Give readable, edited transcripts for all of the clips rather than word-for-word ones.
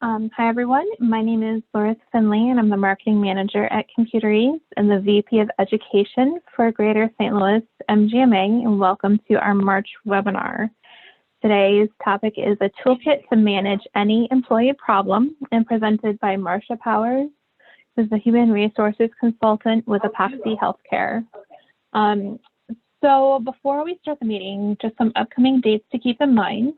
Hi, everyone. My name is Laura Finley, and I'm the Marketing Manager at Computer Ease and the VP of Education for Greater St. Louis MGMA, and welcome to our March webinar. Today's topic is a toolkit to manage any employee problem, and presented by Marcia Powers, who's the Human Resources Consultant with Epoxy Healthcare. So before we start the meeting, just some upcoming dates to keep in mind.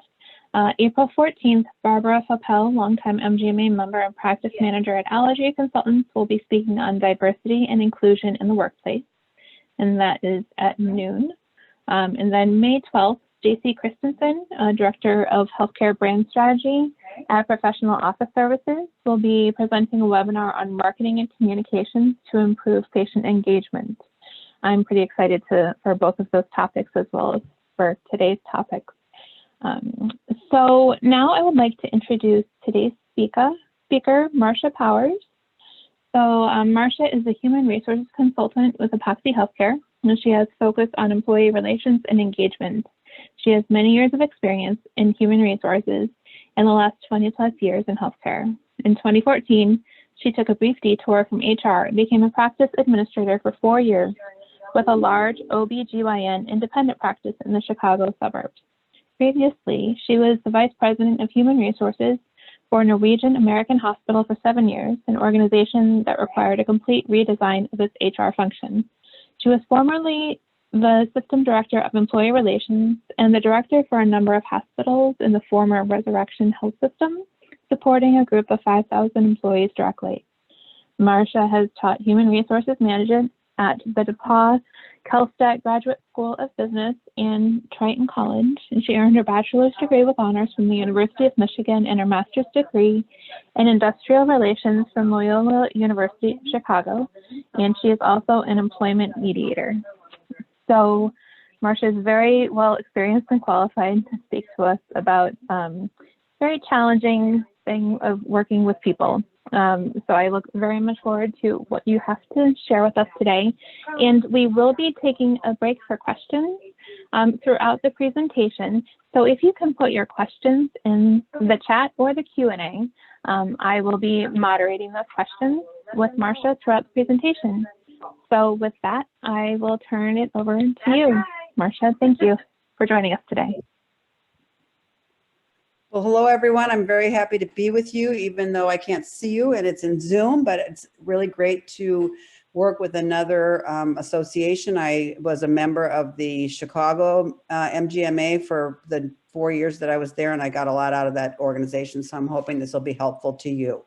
April 14th, Barbara Fappel, longtime MGMA member and practice manager at Allergy Consultants, will be speaking on diversity and inclusion in the workplace, and that is at noon. And then May 12th, JC Christensen, Director of Healthcare Brand Strategy at Professional Office Services, will be presenting a webinar on marketing and communications to improve patient engagement. I'm pretty excited for both of those topics as well as for today's topics. So now I would like to introduce today's speaker, Marcia Powers. So Marcia is a human resources consultant with Epoxy Healthcare, and she has focused on employee relations and engagement. She has many years of experience in human resources and the last 20 plus years in healthcare. In 2014, she took a brief detour from HR and became a practice administrator for 4 years with a large OB/GYN independent practice in the Chicago suburbs. Previously, she was the Vice President of Human Resources for Norwegian American Hospital for 7 years, an organization that required a complete redesign of its HR function. She was formerly the System Director of Employee Relations and the Director for a number of hospitals in the former Resurrection Health System, supporting a group of 5,000 employees directly. Marcia has taught Human Resources Management at the DePauw Kellstadt Graduate School of Business and Triton College, and she earned her bachelor's degree with honors from the University of Michigan and her master's degree in industrial relations from Loyola University Chicago, and she is also an employment mediator. So Marcia is very well experienced and qualified to speak to us about very challenging thing of working with people. So I look very much forward to what you have to share with us today. And we will be taking a break for questions throughout the presentation. So if you can put your questions in the chat or the Q&A, I will be moderating those questions with Marcia throughout the presentation. So with that, I will turn it over to you. Marcia, thank you for joining us today. Well, hello, everyone. I'm very happy to be with you, even though I can't see you and it's in Zoom, but it's really great to work with another association. I was a member of the Chicago MGMA for the 4 years that I was there, and I got a lot out of that organization, so I'm hoping this will be helpful to you.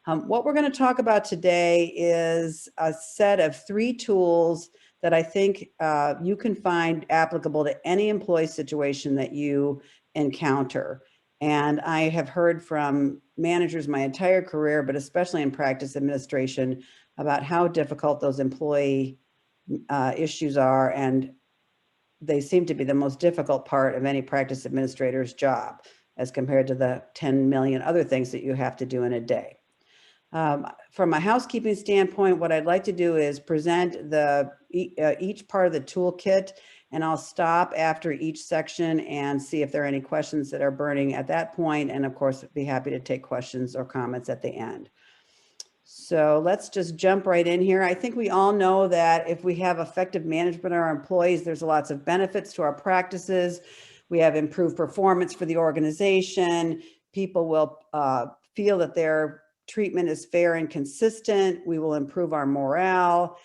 What we're going to talk about today is a set of 3 tools that I think you can find applicable to any employee situation that you encounter. And I have heard from managers my entire career, but especially in practice administration, about how difficult those employee issues are. And they seem to be the most difficult part of any practice administrator's job as compared to the 10 million other things that you have to do in a day. From a housekeeping standpoint, what I'd like to do is present each part of the toolkit, and I'll stop after each section and see if there are any questions that are burning at that point. And of course, be happy to take questions or comments at the end. So let's just jump right in here. I think we all know that if we have effective management of our employees, there's lots of benefits to our practices. We have improved performance for the organization. People will feel that their treatment is fair and consistent. We will improve our morale,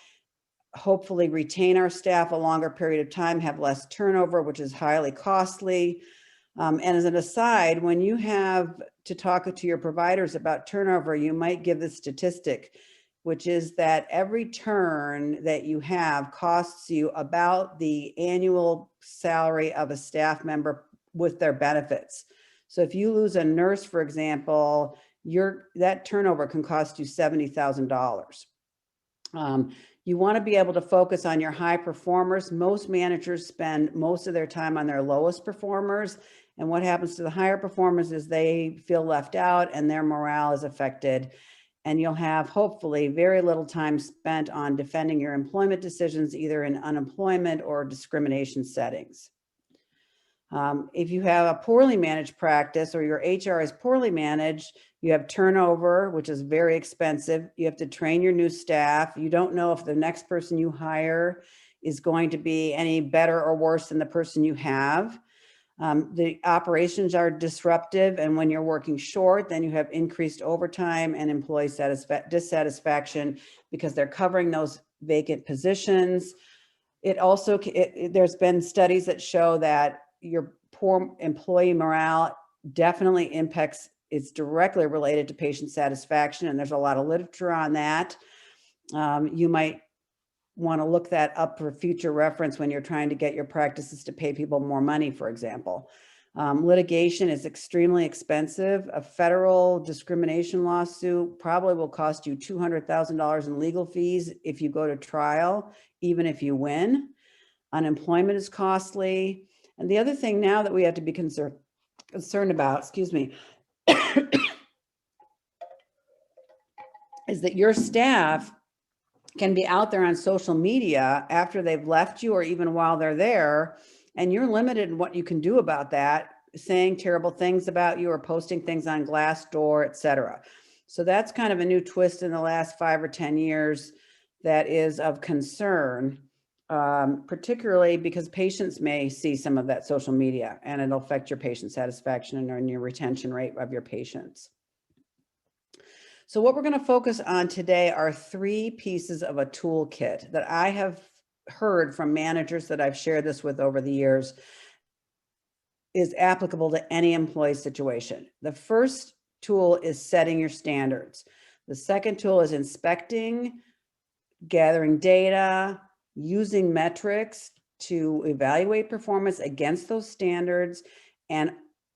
hopefully retain our staff a longer period of time, have less turnover, which is highly costly. And as an aside, when you have to talk to your providers about turnover, you might give the statistic, which is that every turn that you have costs you about the annual salary of a staff member with their benefits. So if you lose a nurse, for example, that turnover can cost you $70,000. You want to be able to focus on your high performers. Most managers spend most of their time on their lowest performers. And what happens to the higher performers is they feel left out and their morale is affected. And you'll have hopefully very little time spent on defending your employment decisions, either in unemployment or discrimination settings. If you have a poorly managed practice or your HR is poorly managed, You have turnover, which is very expensive. You have to train your new staff. You don't know if the next person you hire is going to be any better or worse than the person you have. The operations are disruptive, and when you're working short, then you have increased overtime and employee dissatisfaction because they're covering those vacant positions. It also, there's been studies that show that your poor employee morale definitely impacts, it's directly related to patient satisfaction, and there's a lot of literature on that. You might want to look that up for future reference when you're trying to get your practices to pay people more money, for example. Litigation is extremely expensive. A federal discrimination lawsuit probably will cost you $200,000 in legal fees if you go to trial, even if you win. Unemployment is costly. And the other thing now that we have to be concerned about, excuse me, is that your staff can be out there on social media after they've left you or even while they're there, and you're limited in what you can do about that, saying terrible things about you or posting things on Glassdoor, et cetera. So that's kind of a new twist in the last 5 or 10 years that is of concern, particularly because patients may see some of that social media, and it'll affect your patient satisfaction and your retention rate of your patients. So what we're going to focus on today are 3 pieces of a toolkit that I have heard from managers that I've shared this with over the years is applicable to any employee situation. The first tool is setting your standards. The second tool is inspecting, gathering data, using metrics to evaluate performance against those standards, and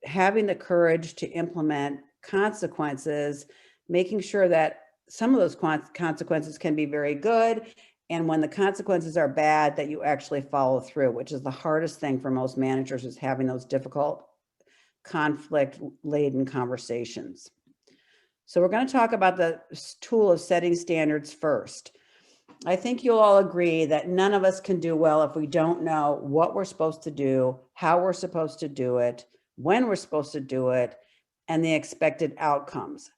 having the courage to implement consequences, making sure that some of those consequences can be very good, and when the consequences are bad, that you actually follow through, which is the hardest thing for most managers, is having those difficult, conflict-laden conversations. So we're going to talk about the tool of setting standards first. I think you'll all agree that none of us can do well if we don't know what we're supposed to do, how we're supposed to do it, when we're supposed to do it, and the expected outcomes.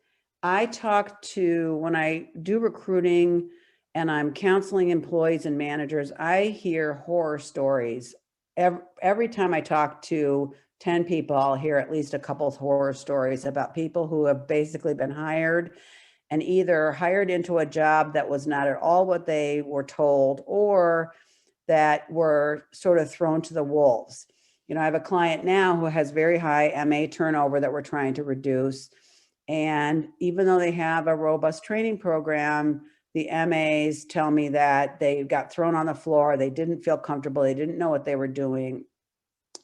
I talk to, when I do recruiting and I'm counseling employees and managers, I hear horror stories. Every time I talk to 10 people, I'll hear at least a couple of horror stories about people who have basically been hired and either hired into a job that was not at all what they were told, or that were sort of thrown to the wolves. You know, I have a client now who has very high MA turnover that we're trying to reduce. And even though they have a robust training program, the MAs tell me that they got thrown on the floor, they didn't feel comfortable, they didn't know what they were doing,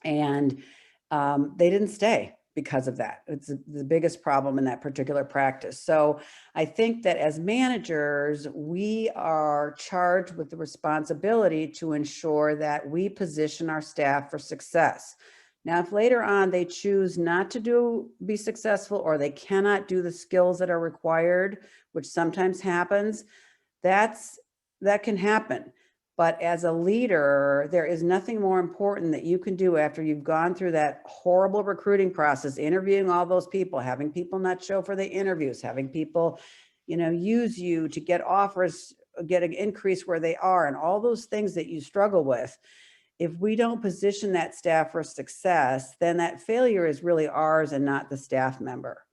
and they didn't stay because of that. It's the biggest problem in that particular practice. So I think that as managers, we are charged with the responsibility to ensure that we position our staff for success. Now, if later on they choose not to be successful, or they cannot do the skills that are required, which sometimes happens, that can happen. But as a leader, there is nothing more important that you can do after you've gone through that horrible recruiting process, interviewing all those people, having people not show for the interviews, having people, you know, use you to get offers, get an increase where they are, and all those things that you struggle with. If we don't position that staff for success, then that failure is really ours and not the staff member.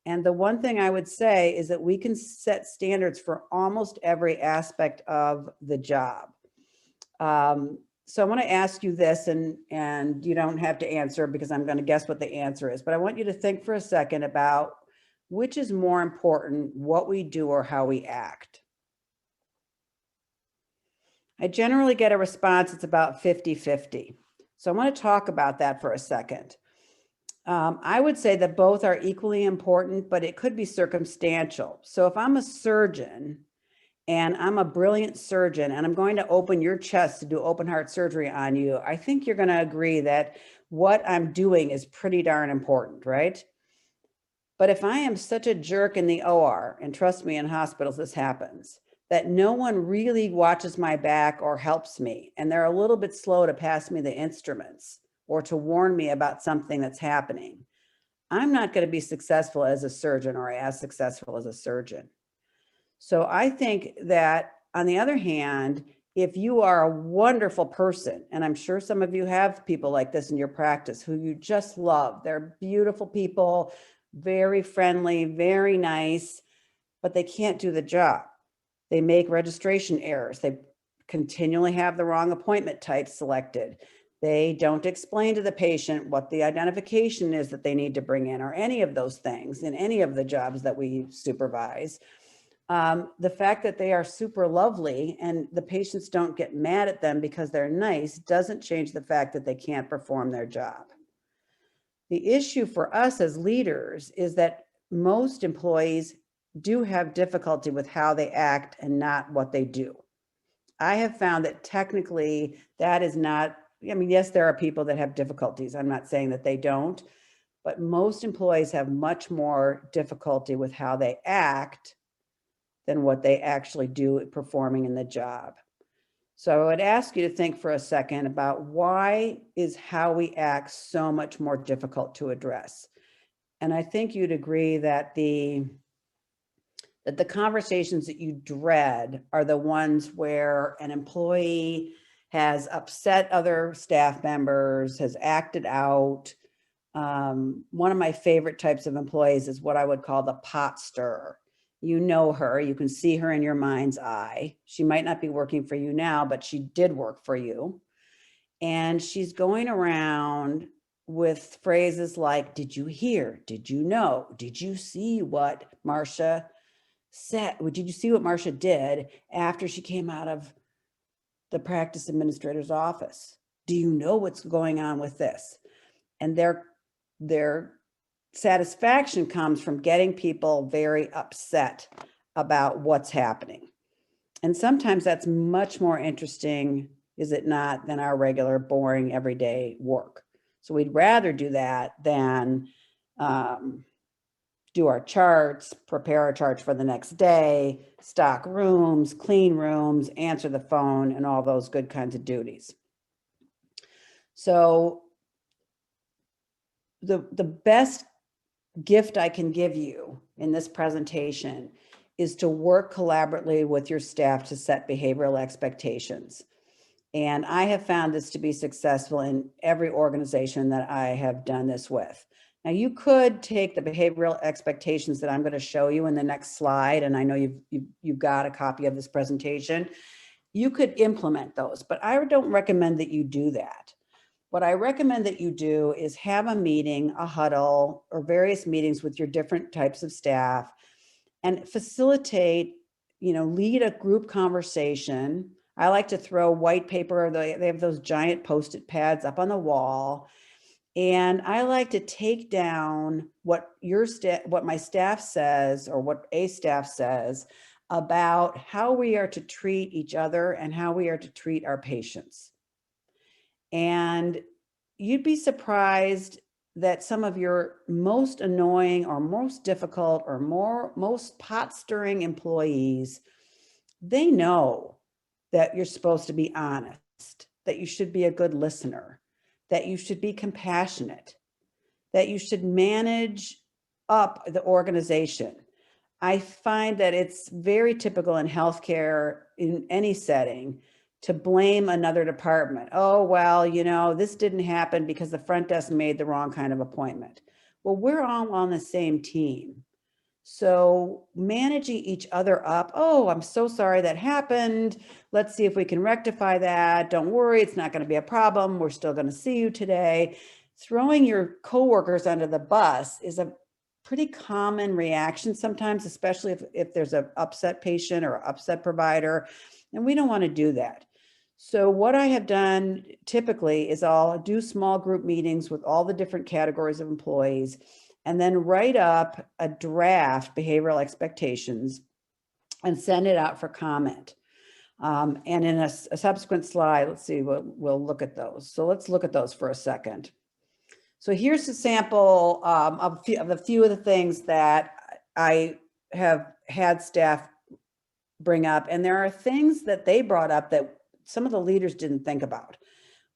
And the one thing I would say is that we can set standards for almost every aspect of the job. So I want to ask you this, and you don't have to answer because I'm going to guess what the answer is, but I want you to think for a second about which is more important, what we do or how we act. I generally get a response, it's about 50-50. So I want to talk about that for a second. I would say that both are equally important, but it could be circumstantial. So if I'm a surgeon and I'm a brilliant surgeon and I'm going to open your chest to do open heart surgery on you, I think you're going to agree that what I'm doing is pretty darn important, right? But if I am such a jerk in the OR, and trust me, in hospitals this happens, that no one really watches my back or helps me, and they're a little bit slow to pass me the instruments or to warn me about something that's happening, I'm not going to be successful as a surgeon or as successful as a surgeon. So I think that, on the other hand, if you are a wonderful person, and I'm sure some of you have people like this in your practice who you just love, they're beautiful people, very friendly, very nice, but they can't do the job. They make registration errors. They continually have the wrong appointment type selected. They don't explain to the patient what the identification is that they need to bring in, or any of those things in any of the jobs that we supervise. The fact that they are super lovely and the patients don't get mad at them because they're nice doesn't change the fact that they can't perform their job. The issue for us as leaders is that most employees do have difficulty with how they act and not what they do. I have found that technically that is not, I mean, yes, there are people that have difficulties. I'm not saying that they don't, but most employees have much more difficulty with how they act than what they actually do performing in the job. So I would ask you to think for a second about, why is how we act so much more difficult to address? And I think you'd agree that the conversations that you dread are the ones where an employee has upset other staff members, has acted out. One of my favorite types of employees is what I would call the pot stirrer. You know her, you can see her in your mind's eye. She might not be working for you now, but she did work for you. And she's going around with phrases like, did you hear? Did you know? Did you see what Marcia said? Did you see what Marcia did after she came out of the practice administrator's office? Do you know what's going on with this? And their satisfaction comes from getting people very upset about what's happening. And sometimes that's much more interesting, is it not, than our regular boring everyday work. So we'd rather do that than do our charts, prepare our charts for the next day, stock rooms, clean rooms, answer the phone, and all those good kinds of duties. So the best gift I can give you in this presentation is to work collaboratively with your staff to set behavioral expectations. And I have found this to be successful in every organization that I have done this with. Now, you could take the behavioral expectations that I'm going to show you in the next slide, and I know you've got a copy of this presentation. You could implement those, but I don't recommend that you do that. What I recommend that you do is have a meeting, a huddle, or various meetings with your different types of staff, and facilitate, lead a group conversation. I like to throw white paper, they have those giant Post-it pads up on the wall. And I like to take down what my staff says, or what a staff says about how we are to treat each other and how we are to treat our patients. And you'd be surprised that some of your most annoying or most difficult or most pot-stirring employees, they know that you're supposed to be honest, that you should be a good listener, that you should be compassionate, that you should manage up the organization. I find that it's very typical in healthcare, in any setting, to blame another department. Oh, well, this didn't happen because the front desk made the wrong kind of appointment. Well, we're all on the same team. So managing each other up, oh, I'm so sorry that happened. Let's see if we can rectify that. Don't worry, it's not going to be a problem. We're still going to see you today. Throwing your coworkers under the bus is a pretty common reaction sometimes, especially if there's an upset patient or upset provider, and we don't want to do that. So what I have done typically is I'll do small group meetings with all the different categories of employees, and then write up a draft behavioral expectations and send it out for comment. And in a subsequent slide, let's see, we'll look at those. So let's look at those for a second. So here's a sample of a few of the things that I have had staff bring up. And there are things that they brought up that some of the leaders didn't think about.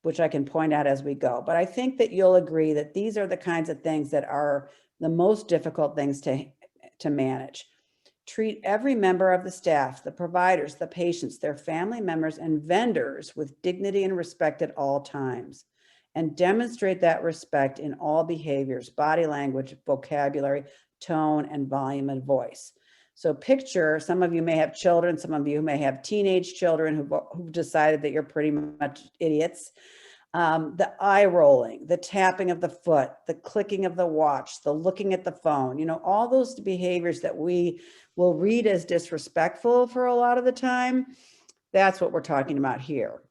which I can point out as we go. But I think that you'll agree that these are the kinds of things that are the most difficult things to manage. Treat every member of the staff, the providers, the patients, their family members, and vendors with dignity and respect at all times. And demonstrate that respect in all behaviors, body language, vocabulary, tone, and volume of voice. So picture, some of you may have children, some of you may have teenage children who've decided that you're pretty much idiots. The eye rolling, the tapping of the foot, the clicking of the watch, the looking at the phone, you know, all those behaviors that we will read as disrespectful for a lot of the time. That's what we're talking about here.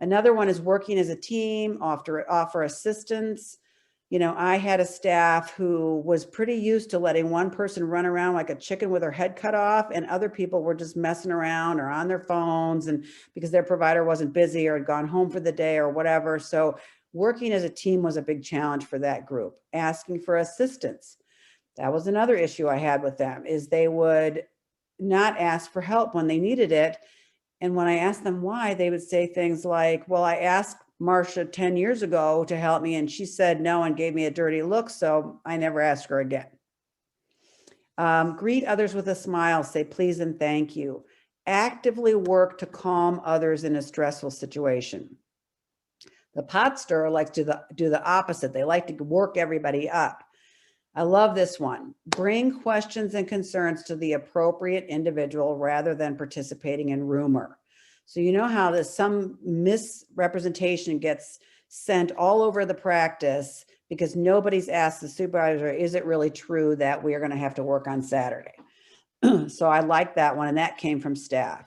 Another one is working as a team, offer assistance. You know, I had a staff who was pretty used to letting one person run around like a chicken with her head cut off, and other people were just messing around or on their phones, and because their provider wasn't busy or had gone home for the day or whatever. So working as a team was a big challenge for that group. Asking for assistance. That was another issue I had with them, is they would not ask for help when they needed it. And when I asked them why, they would say things like, well, I asked Marcia 10 years ago to help me, and she said no and gave me a dirty look, so I never asked her again. Greet others with a smile, say please and thank you. Actively work to calm others in a stressful situation. The pot stirrer likes to do the opposite. They like to work everybody up. I love this one. Bring questions and concerns to the appropriate individual rather than participating in rumor. So you know how some misrepresentation gets sent all over the practice because nobody's asked the supervisor, is it really true that we are going to have to work on Saturday? So I like that one, and that came from staff.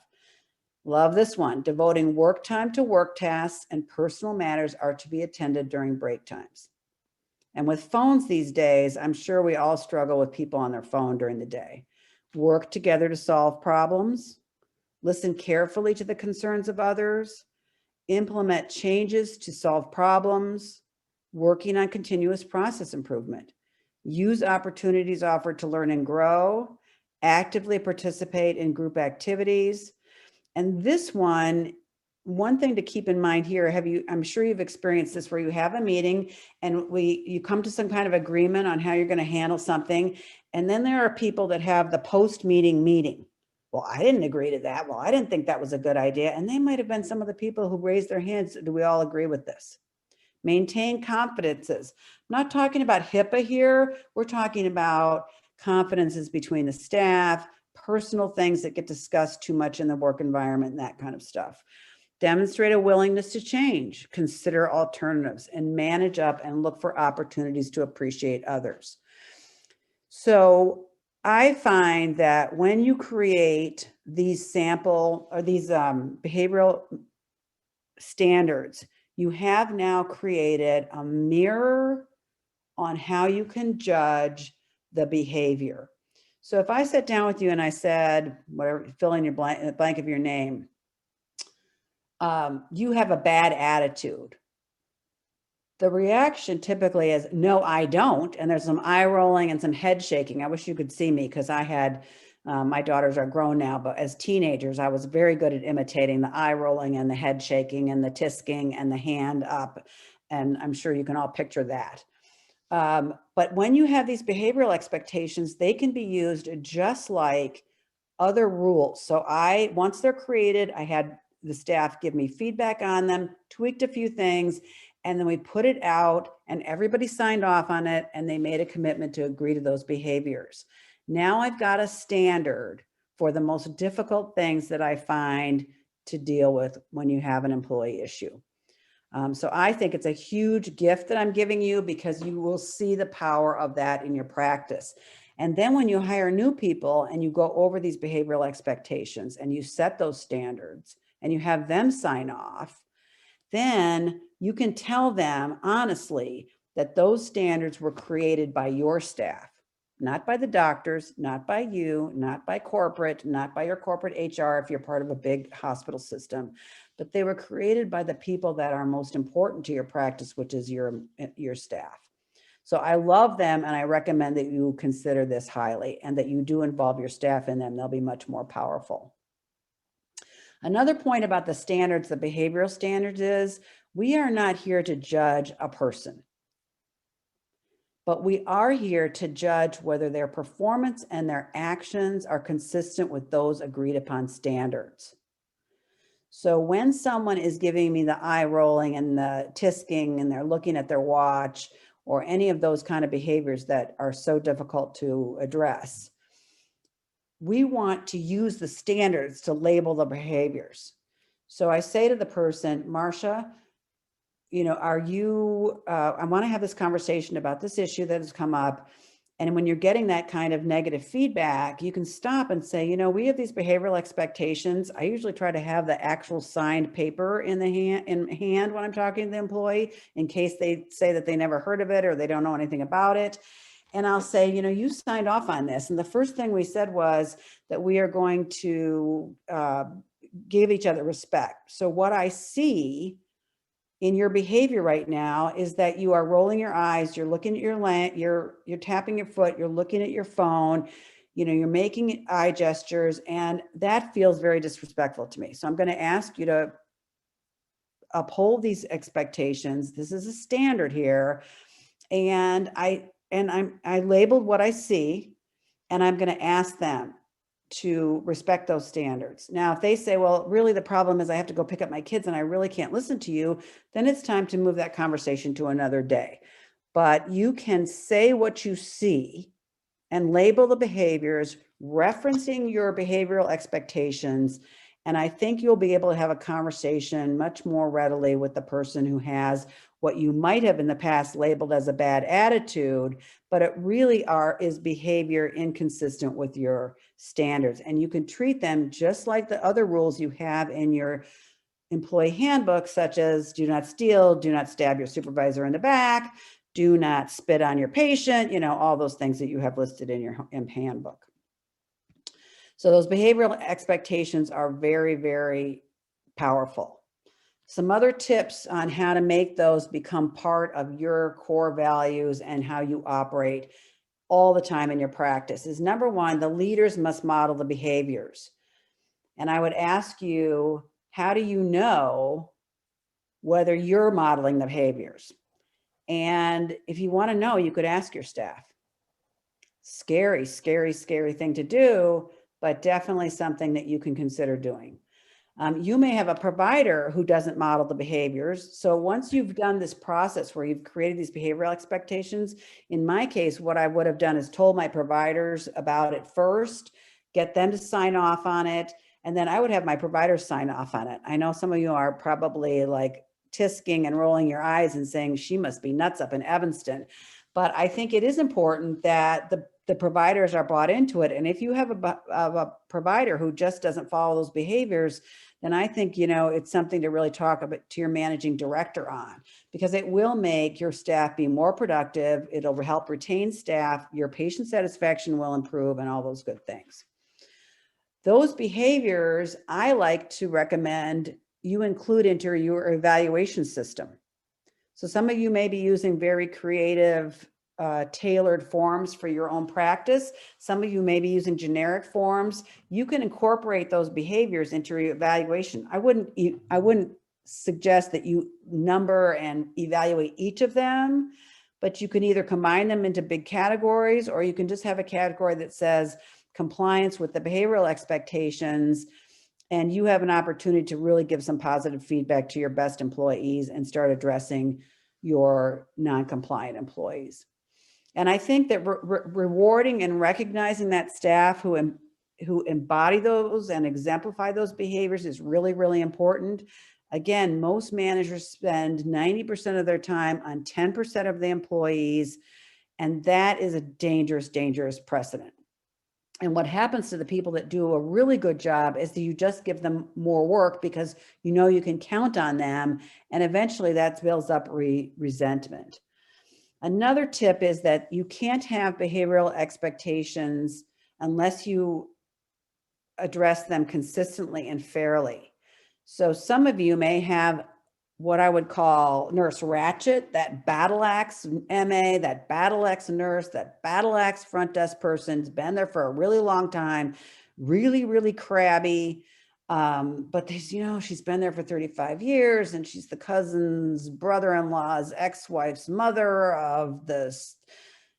Love this one. Devoting work time to work tasks and personal matters are to be attended during break times. And with phones these days, I'm sure we all struggle with people on their phone during the day. Work together to solve problems, listen carefully to the concerns of others, implement changes to solve problems, working on continuous process improvement, use opportunities offered to learn and grow, actively participate in group activities. And this one thing to keep in mind here, I'm sure you've experienced this, where you have a meeting and you come to some kind of agreement on how you're going to handle something. And then there are people that have the post-meeting meeting. Well, I didn't agree to that. Well, I didn't think that was a good idea. And they might have been some of the people who raised their hands. Do we all agree with this? Maintain confidences. I'm not talking about HIPAA here. We're talking about confidences between the staff, personal things that get discussed too much in the work environment, and that kind of stuff. Demonstrate a willingness to change, consider alternatives, and manage up and look for opportunities to appreciate others. So I find that when you create these sample or these behavioral standards, you have now created a mirror on how you can judge the behavior. So if I sat down with you and I said, whatever, fill in your blank of your name, you have a bad attitude. The reaction typically is, no, I don't. And there's some eye rolling and some head shaking. I wish you could see me, because I had, my daughters are grown now, but as teenagers, I was very good at imitating the eye rolling and the head shaking and the tisking and the hand up. And I'm sure you can all picture that. But when you have these behavioral expectations, they can be used just like other rules. So once they're created, I had the staff give me feedback on them, tweaked a few things, and then we put it out and everybody signed off on it, and they made a commitment to agree to those behaviors. Now I've got a standard for the most difficult things that I find to deal with when you have an employee issue. So I think it's a huge gift that I'm giving you, because you will see the power of that in your practice. And then when you hire new people and you go over these behavioral expectations and you set those standards and you have them sign off, then you can tell them honestly that those standards were created by your staff, not by the doctors, not by you, not by corporate, not by your corporate HR if you're part of a big hospital system, but they were created by the people that are most important to your practice, which is your staff. So I love them, and I recommend that you consider this highly and that you do involve your staff in them. They'll be much more powerful. Another point about the standards, the behavioral standards, is We are not here to judge a person, but we are here to judge whether their performance and their actions are consistent with those agreed upon standards. So when someone is giving me the eye rolling and the tisking and they're looking at their watch or any of those kind of behaviors that are so difficult to address, we want to use the standards to label the behaviors. So I say to the person, Marcia, you know, I want to have this conversation about this issue that has come up. And when you're getting that kind of negative feedback, you can stop and say, you know, we have these behavioral expectations. I usually try to have the actual signed paper in hand when I'm talking to the employee, in case they say that they never heard of it or they don't know anything about it. And I'll say, you know, you signed off on this. And the first thing we said was that we are going to give each other respect. So what I see in your behavior right now is that you are rolling your eyes, you're looking at your you're tapping your foot, you're looking at your phone, you know, you're making eye gestures, and that feels very disrespectful to me. So I'm going to ask you to uphold these expectations. This is a standard here. And I labeled what I see, and I'm going to ask them to respect those standards. Now, if they say, well, really the problem is I have to go pick up my kids and I really can't listen to you, then it's time to move that conversation to another day. But you can say what you see and label the behaviors, referencing your behavioral expectations. And I think you'll be able to have a conversation much more readily with the person who has what you might have in the past labeled as a bad attitude, but it really is behavior inconsistent with your standards. And you can treat them just like the other rules you have in your employee handbook, such as do not steal, do not stab your supervisor in the back, do not spit on your patient, you know, all those things that you have listed in your handbook. So those behavioral expectations are very, very powerful. Some other tips on how to make those become part of your core values and how you operate all the time in your practice is, number one, the leaders must model the behaviors. And I would ask you, how do you know whether you're modeling the behaviors? And if you want to know, you could ask your staff. Scary, scary, scary thing to do, but definitely something that you can consider doing. You may have a provider who doesn't model the behaviors. So once you've done this process where you've created these behavioral expectations, in my case, what I would have done is told my providers about it first, get them to sign off on it, and then I would have my providers sign off on it. I know some of you are probably like tisking and rolling your eyes and saying, she must be nuts up in Evanston. But I think it is important that the providers are bought into it. And if you have a provider who just doesn't follow those behaviors, then I think, you know, it's something to really talk about to your managing director on, because it will make your staff be more productive. It'll help retain staff, your patient satisfaction will improve, and all those good things. Those behaviors, I like to recommend you include into your evaluation system. So some of you may be using very creative, tailored forms for your own practice. Some of you may be using generic forms. You can incorporate those behaviors into your evaluation. I wouldn't suggest that you number and evaluate each of them, but you can either combine them into big categories, or you can just have a category that says compliance with the behavioral expectations, and you have an opportunity to really give some positive feedback to your best employees and start addressing your non-compliant employees. And I think that rewarding and recognizing that staff who embody those and exemplify those behaviors is really, really important. Again, most managers spend 90% of their time on 10% of the employees, and that is a dangerous, dangerous precedent. And what happens to the people that do a really good job is that you just give them more work because you know you can count on them, and eventually that builds up resentment. Another tip is that you can't have behavioral expectations unless you address them consistently and fairly. So some of you may have what I would call nurse ratchet, that battle axe MA, that battle axe nurse, that battle axe front desk person's been there for a really long time, really, really crabby, But she's been there for 35 years and she's the cousin's brother-in-law's ex-wife's mother of this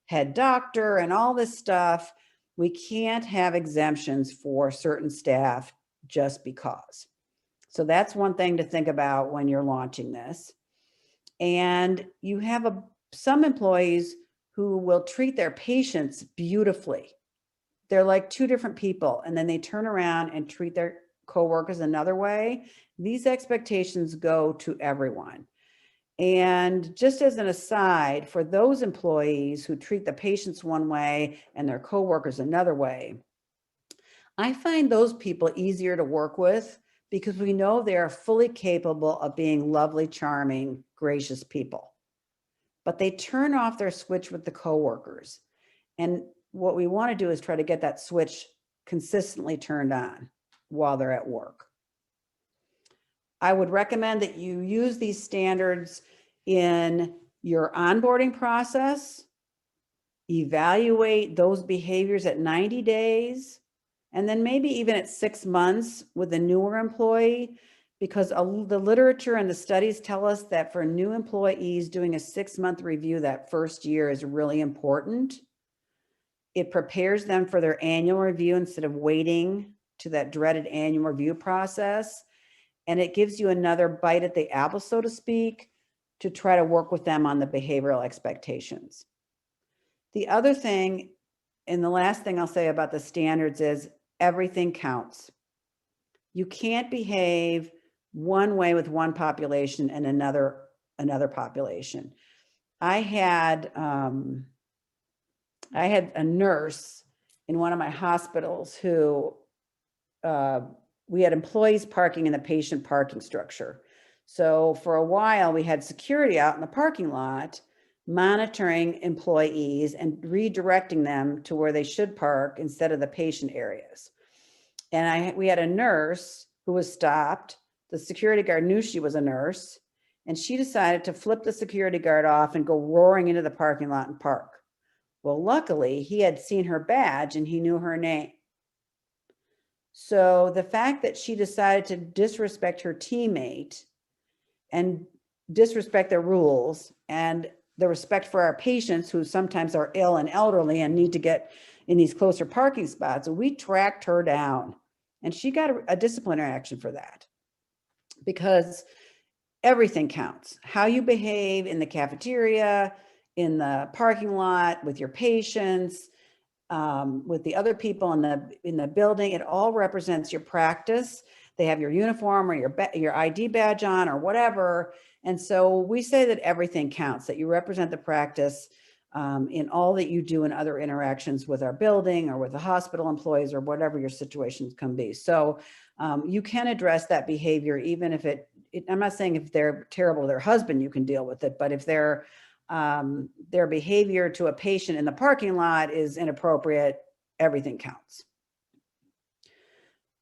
head doctor and all this stuff. We can't have exemptions for certain staff just because. So that's one thing to think about when you're launching this. And you have some employees who will treat their patients beautifully. They're like two different people, and then they turn around and treat their coworkers another way. These expectations go to everyone. And just as an aside, for those employees who treat the patients one way and their coworkers another way, I find those people easier to work with because we know they are fully capable of being lovely, charming, gracious people. But they turn off their switch with the coworkers. And what we want to do is try to get that switch consistently turned on while they're at work. I would recommend that you use these standards in your onboarding process, evaluate those behaviors at 90 days, and then maybe even at 6 months with a newer employee, because the literature and the studies tell us that for new employees, doing a 6-month review that first year is really important. It prepares them for their annual review instead of waiting to that dreaded annual review process. And it gives you another bite at the apple, so to speak, to try to work with them on the behavioral expectations. The other thing, and the last thing I'll say about the standards, is everything counts. You can't behave one way with one population and another population. I had a nurse in one of my hospitals who we had employees parking in the patient parking structure. So for a while we had security out in the parking lot monitoring employees and redirecting them to where they should park instead of the patient areas. And we had a nurse who was stopped. The security guard knew she was a nurse, and she decided to flip the security guard off and go roaring into the parking lot and park. Well, luckily he had seen her badge and he knew her name. So the fact that she decided to disrespect her teammate and disrespect their rules and the respect for our patients who sometimes are ill and elderly and need to get in these closer parking spots, we tracked her down and she got a disciplinary action for that, because everything counts. How you behave in the cafeteria, in the parking lot, with your patients, with the other people in the building, it all represents your practice. They have your uniform or your ID badge on or whatever. And so we say that everything counts, that you represent the practice in all that you do in other interactions with our building or with the hospital employees or whatever your situations can be. So you can address that behavior, even if I'm not saying if they're terrible to their husband, you can deal with it, but if their behavior to a patient in the parking lot is inappropriate, everything counts.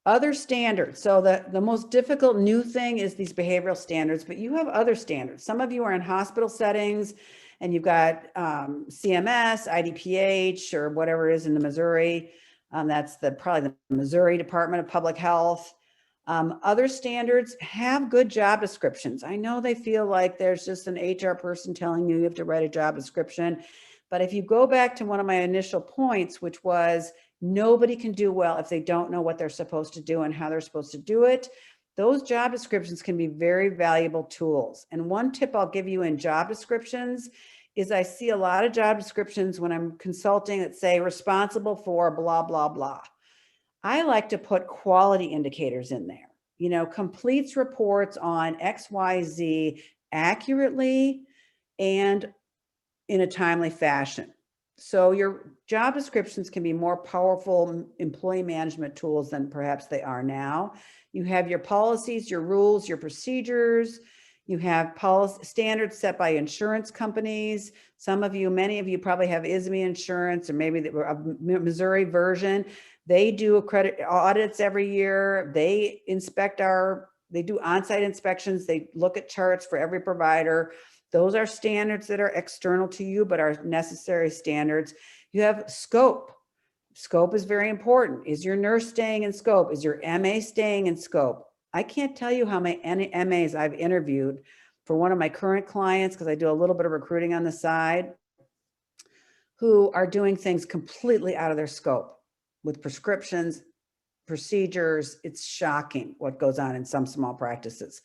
Other standards. So the most difficult new thing is these behavioral standards, but you have other standards. Some of you are in hospital settings and you've got CMS, IDPH, or whatever it is in the Missouri. That's probably the Missouri Department of Public Health. Other standards have good job descriptions. I know they feel like there's just an HR person telling you have to write a job description. But if you go back to one of my initial points, which was nobody can do well if they don't know what they're supposed to do and how they're supposed to do it, those job descriptions can be very valuable tools. And one tip I'll give you in job descriptions is I see a lot of job descriptions when I'm consulting that say responsible for blah, blah, blah. I like to put quality indicators in there, completes reports on XYZ accurately and in a timely fashion. So your job descriptions can be more powerful employee management tools than perhaps they are now. You have your policies, your rules, your procedures. You have policy standards set by insurance companies. Many of you probably have ISME insurance, or maybe a Missouri version. They do credit audits every year. They do on-site inspections. They look at charts for every provider. Those are standards that are external to you, but are necessary standards. You have scope. Scope is very important. Is your nurse staying in scope? Is your MA staying in scope? I can't tell you how many MAs I've interviewed for one of my current clients, because I do a little bit of recruiting on the side, who are doing things completely out of their scope with prescriptions, procedures. It's shocking what goes on in some small practices.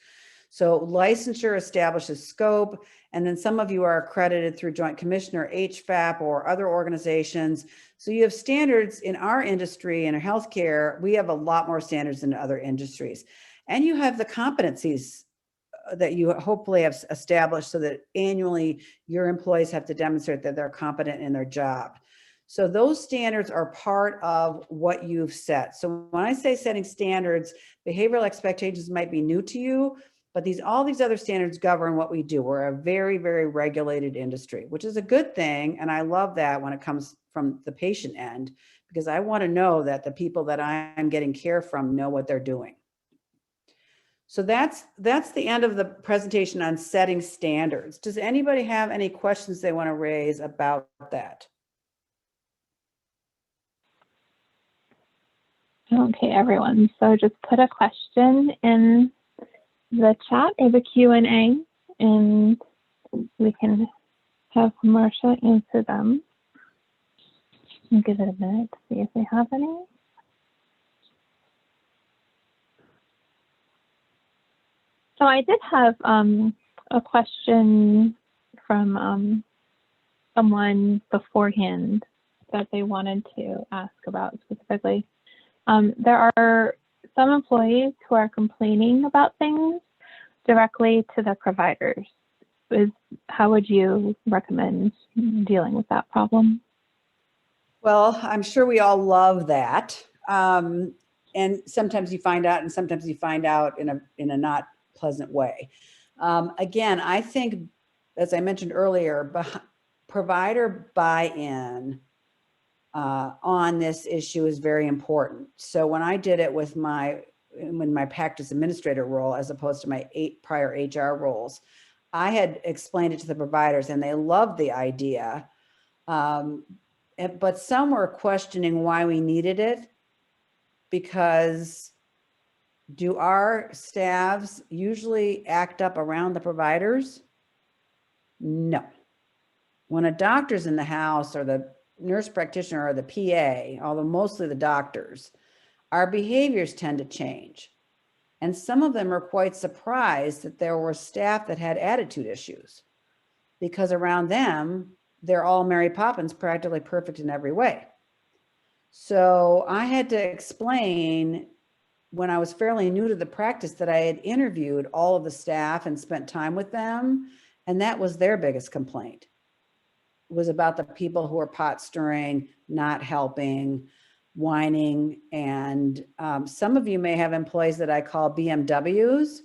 So licensure establishes scope, and then some of you are accredited through Joint Commission or HFAP or other organizations. So you have standards in our industry, in healthcare. We have a lot more standards than other industries. And you have the competencies that you hopefully have established so that annually your employees have to demonstrate that they're competent in their job. So those standards are part of what you've set. So when I say setting standards, behavioral expectations might be new to you, but all these other standards govern what we do. We're a very, very regulated industry, which is a good thing. And I love that when it comes from the patient end, because I want to know that the people that I'm getting care from know what they're doing. So that's the end of the presentation on setting standards. Does anybody have any questions they want to raise about that? Okay, everyone. So just put a question in the chat or the Q&A, and we can have Marcia answer them. I'll give it a minute to see if we have any. So I did have a question from someone beforehand that they wanted to ask about specifically. There are some employees who are complaining about things directly to the providers. How would you recommend dealing with that problem? Well, I'm sure we all love that. And sometimes you find out, and sometimes you find out in a not pleasant way. Again, I think, as I mentioned earlier, provider buy-in on this issue is very important. So when I did it with my practice administrator role, as opposed to my 8 prior HR roles, I had explained it to the providers and they loved the idea. But some were questioning why we needed it, because do our staffs usually act up around the providers? No. When a doctor's in the house, or the nurse practitioner, or the PA, although mostly the doctors, our behaviors tend to change. And some of them are quite surprised that there were staff that had attitude issues, because around them, they're all Mary Poppins, practically perfect in every way. So I had to explain, when I was fairly new to the practice, that I had interviewed all of the staff and spent time with them. And that was their biggest complaint, was about the people who are pot stirring, not helping, whining. And some of you may have employees that I call BMWs.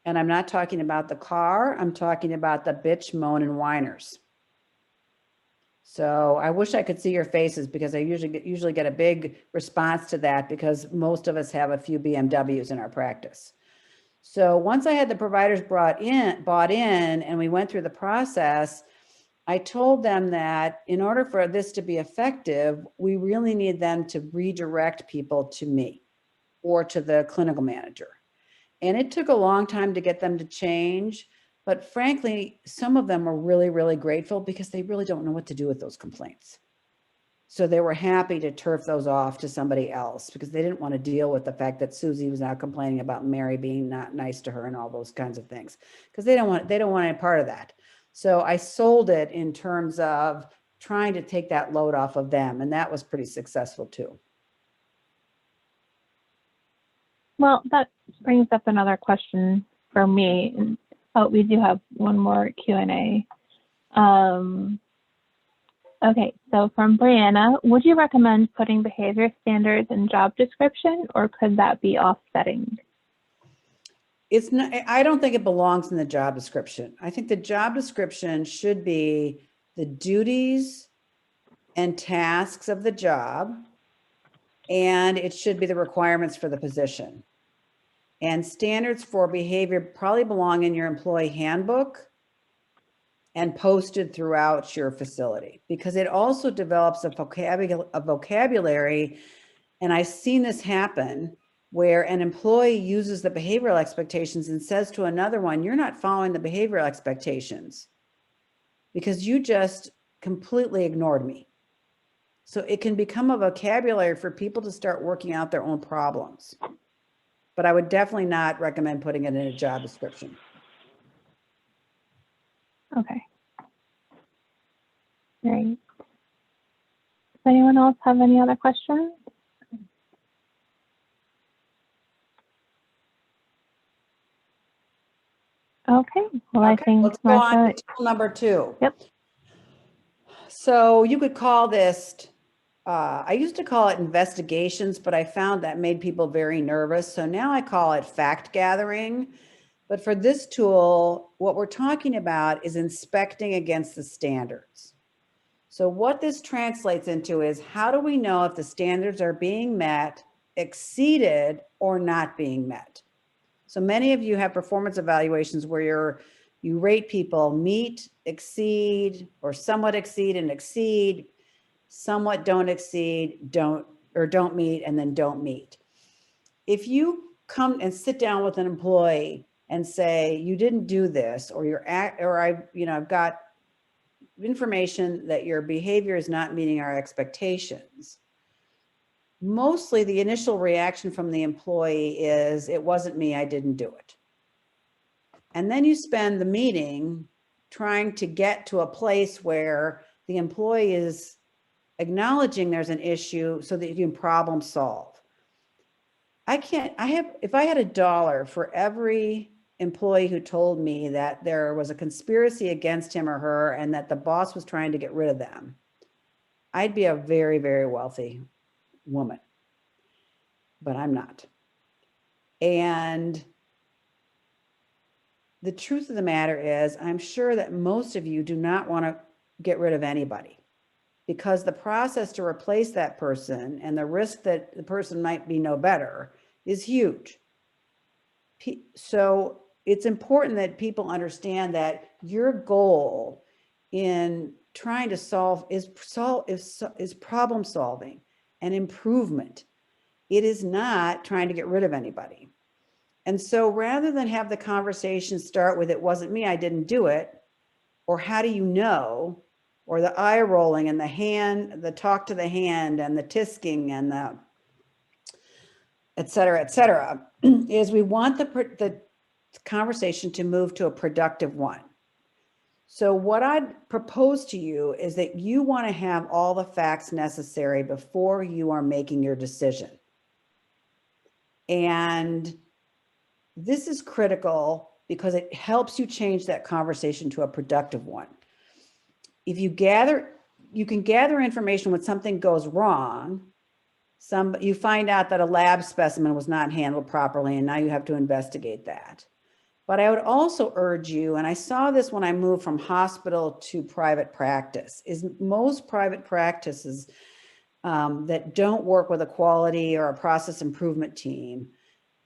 And I'm not talking about the car. I'm talking about the bitch, moan, and whiners. So I wish I could see your faces, because I usually get a big response to that, because most of us have a few BMWs in our practice. So once I had the providers bought in and we went through the process, I told them that in order for this to be effective, we really need them to redirect people to me or to the clinical manager. And it took a long time to get them to change. But frankly, some of them are really, really grateful, because they really don't know what to do with those complaints. So they were happy to turf those off to somebody else, because they didn't want to deal with the fact that Susie was now complaining about Mary being not nice to her and all those kinds of things, because they don't want any part of that. So I sold it in terms of trying to take that load off of them. And that was pretty successful too. Well, that brings up another question for me. Oh, we do have one more Q&A. Okay, so from Brianna, would you recommend putting behavior standards in job description, or could that be offsetting? It's not, I don't think it belongs in the job description. I think the job description should be the duties and tasks of the job, and it should be the requirements for the position. And standards for behavior probably belong in your employee handbook. and posted throughout your facility, because it also develops a vocabulary. And I've seen this happen where an employee uses the behavioral expectations and says to another one, you're not following the behavioral expectations because you just completely ignored me. So it can become a vocabulary for people to start working out their own problems. But I would definitely not recommend putting it in a job description. Okay. Great. Does anyone else have any other questions? Okay. Well, I think let's go on Marcia. to tool number 2. Yep. So you could call this, I used to call it investigations, but I found that made people very nervous. So now I call it fact gathering. But for this tool, what we're talking about is inspecting against the standards. So what this translates into is, how do we know if the standards are being met, exceeded, or not being met? So many of you have performance evaluations where you rate people meet, exceed, or somewhat exceed and exceed, somewhat don't exceed, don't meet, and then don't meet. If you come and sit down with an employee and say, you didn't do this, or I've got information that your behavior is not meeting our expectations, mostly the initial reaction from the employee is, it wasn't me, I didn't do it. And then you spend the meeting trying to get to a place where the employee is acknowledging there's an issue so that you can problem solve. If I had $1 for every employee who told me that there was a conspiracy against him or her and that the boss was trying to get rid of them, I'd be a very, very wealthy woman, but I'm not. And the truth of the matter is, I'm sure that most of you do not want to get rid of anybody, because the process to replace that person and the risk that the person might be no better is huge. So it's important that people understand that your goal in trying to solve is problem solving and improvement. It is not trying to get rid of anybody. And so rather than have the conversation start with, it wasn't me, I didn't do it, or how do you know, or the eye rolling and the talk to the hand and the tisking and the et cetera, is we want the conversation to move to a productive one. So what I'd propose to you is that you want to have all the facts necessary before you are making your decision. And this is critical because it helps you change that conversation to a productive one. If you can gather information when something goes wrong. You find out that a lab specimen was not handled properly, and now you have to investigate that. But I would also urge you, and I saw this when I moved from hospital to private practice, is most private practices that don't work with a quality or a process improvement team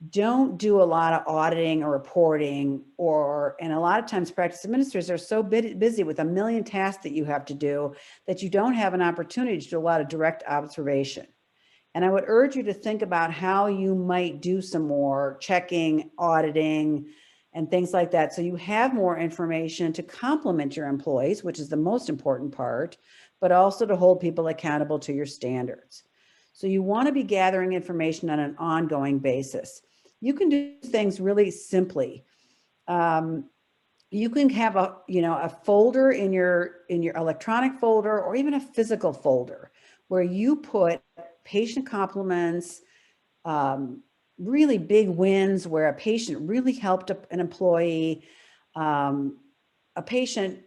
don't do a lot of auditing or reporting, and a lot of times practice administrators are so busy with a million tasks that you have to do that you don't have an opportunity to do a lot of direct observation. And I would urge you to think about how you might do some more checking, auditing, and things like that. So you have more information to complement your employees, which is the most important part, but also to hold people accountable to your standards. So you want to be gathering information on an ongoing basis. You can do things really simply. You can have a folder in your electronic folder, or even a physical folder, where you put patient compliments, really big wins where a patient really helped an employee, a patient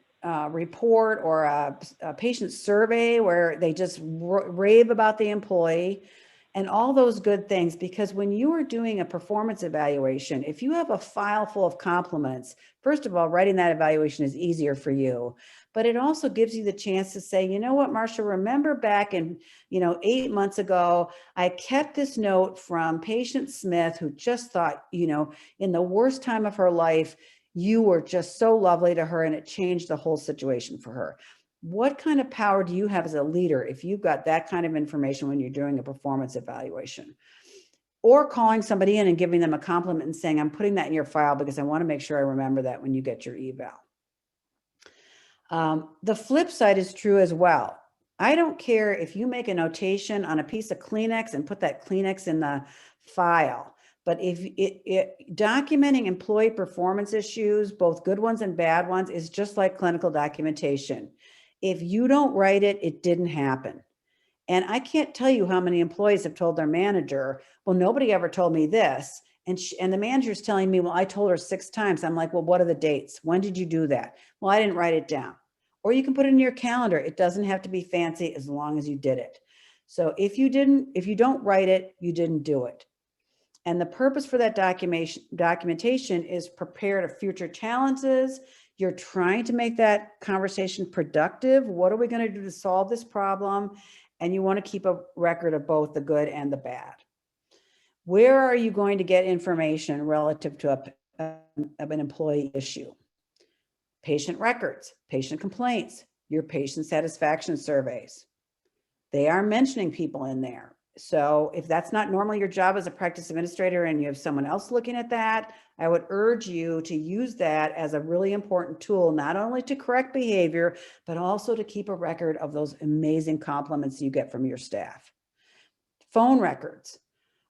report, or a patient survey where they just rave about the employee, and all those good things. Because when you are doing a performance evaluation, if you have a file full of compliments, first of all, writing that evaluation is easier for you. But it also gives you the chance to say, you know what, Marcia, remember back in, 8 months ago, I kept this note from patient Smith, who just thought, in the worst time of her life, You were just so lovely to her and it changed the whole situation for her. What kind of power do you have as a leader if you've got that kind of information when you're doing a performance evaluation? Or calling somebody in and giving them a compliment and saying, I'm putting that in your file because I want to make sure I remember that when you get your eval. The flip side is true as well. I don't care if you make a notation on a piece of Kleenex and put that Kleenex in the file, but if documenting employee performance issues, both good ones and bad ones, is just like clinical documentation. If you don't write it, it didn't happen. And I can't tell you how many employees have told their manager, well, nobody ever told me this. And the manager's telling me, well, I told her 6 times. I'm like, well, what are the dates? When did you do that? Well, I didn't write it down. Or you can put it in your calendar. It doesn't have to be fancy as long as you did it. So if you don't write it, you didn't do it. And the purpose for that documentation is prepare to future challenges. You're trying to make that conversation productive. What are we going to do to solve this problem? And you want to keep a record of both the good and the bad. Where are you going to get information relative to an employee issue? Patient records, patient complaints, your patient satisfaction surveys. They are mentioning people in there. So if that's not normally your job as a practice administrator and you have someone else looking at that, I would urge you to use that as a really important tool, not only to correct behavior, but also to keep a record of those amazing compliments you get from your staff. Phone records.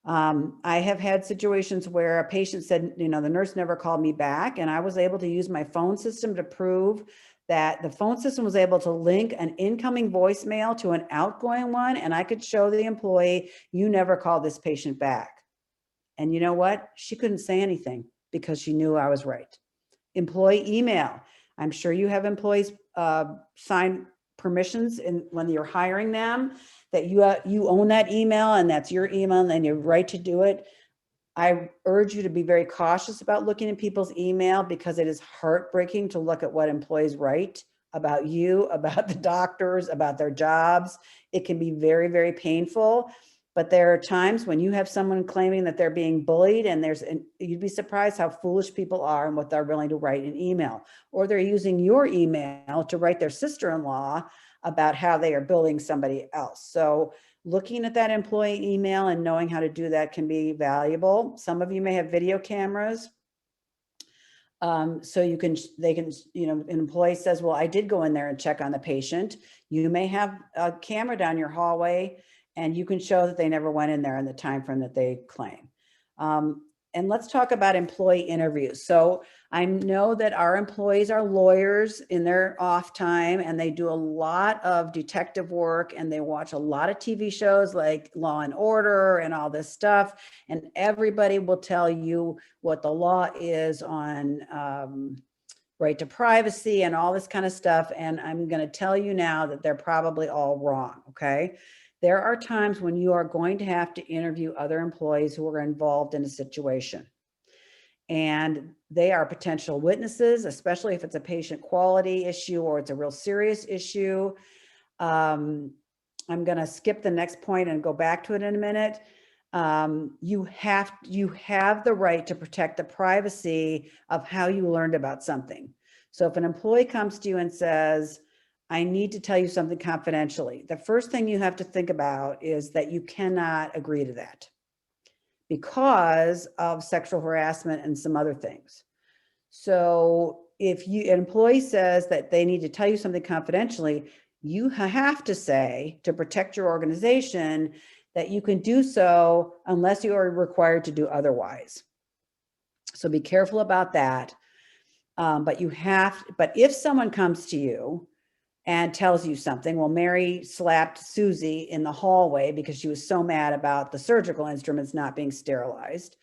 I have had situations where a patient said, the nurse never called me back, and I was able to use my phone system to prove that the phone system was able to link an incoming voicemail to an outgoing one, and I could show the employee, you never called this patient back. And you know what? She couldn't say anything because she knew I was right. Employee email. I'm sure you have employees sign permissions when you're hiring them, that you own that email and that's your email and you're right to do it. I urge you to be very cautious about looking at people's email because it is heartbreaking to look at what employees write about you, about the doctors, about their jobs. It can be very, very painful. But there are times when you have someone claiming that they're being bullied, and you'd be surprised how foolish people are and what they're willing to write in email. Or they're using your email to write their sister-in-law about how they are bullying somebody else. So looking at that employee email and knowing how to do that can be valuable. Some of you may have video cameras. So an employee says, well, I did go in there and check on the patient. You may have a camera down your hallway and you can show that they never went in there in the time frame that they claim. And let's talk about employee interviews. So I know that our employees are lawyers in their off time, and they do a lot of detective work, and they watch a lot of TV shows like Law and Order and all this stuff. And everybody will tell you what the law is on right to privacy and all this kind of stuff. And I'm going to tell you now that they're probably all wrong. Okay. There are times when you are going to have to interview other employees who are involved in a situation. And they are potential witnesses, especially if it's a patient quality issue or it's a real serious issue. I'm going to skip the next point and go back to it in a minute. You have the right to protect the privacy of how you learned about something. So if an employee comes to you and says, I need to tell you something confidentially, the first thing you have to think about is that you cannot agree to that because of sexual harassment and some other things. So if an employee says that they need to tell you something confidentially, you have to say, to protect your organization, that you can do so unless you are required to do otherwise. So be careful about that. But if someone comes to you and tells you something, well, Mary slapped Susie in the hallway because she was so mad about the surgical instruments not being sterilized.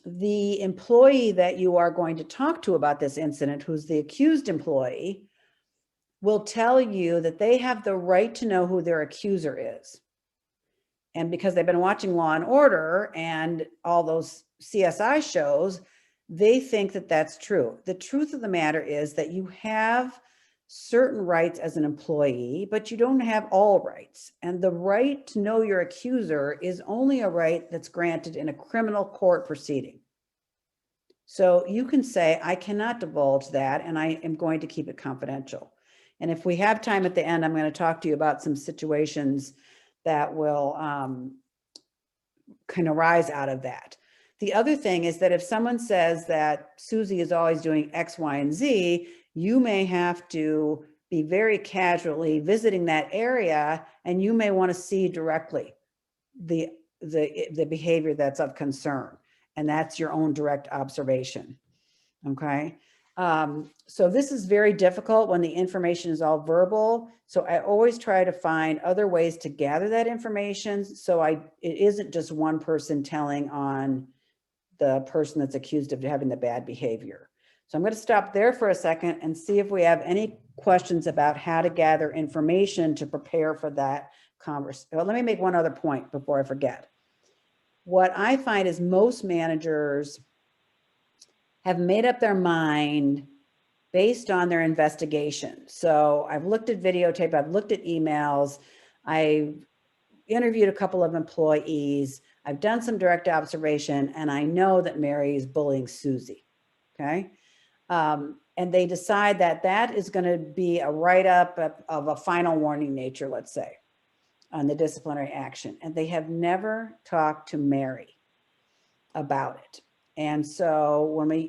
The employee that you are going to talk to about this incident, who's the accused employee, will tell you that they have the right to know who their accuser is. And because they've been watching Law and Order and all those CSI shows, they think that that's true. The truth of the matter is that you have certain rights as an employee, but you don't have all rights. And the right to know your accuser is only a right that's granted in a criminal court proceeding. So you can say, I cannot divulge that, and I am going to keep it confidential. And if we have time at the end, I'm going to talk to you about some situations that will can arise out of that. The other thing is that if someone says that Susie is always doing X, Y, and Z, you may have to be very casually visiting that area, and you may want to see directly the behavior that's of concern. And that's your own direct observation. Okay. So this is very difficult when the information is all verbal. So I always try to find other ways to gather that information. So it isn't just one person telling on the person that's accused of having the bad behavior. So I'm going to stop there for a second and see if we have any questions about how to gather information to prepare for that conversation. Well, let me make one other point before I forget. What I find is most managers have made up their mind based on their investigation. So I've looked at videotape, I've looked at emails, I've interviewed a couple of employees, I've done some direct observation, and I know that Mary is bullying Susie, okay? And they decide that that is going to be a write-up of a final warning nature, let's say, on the disciplinary action. And they have never talked to Mary about it. And so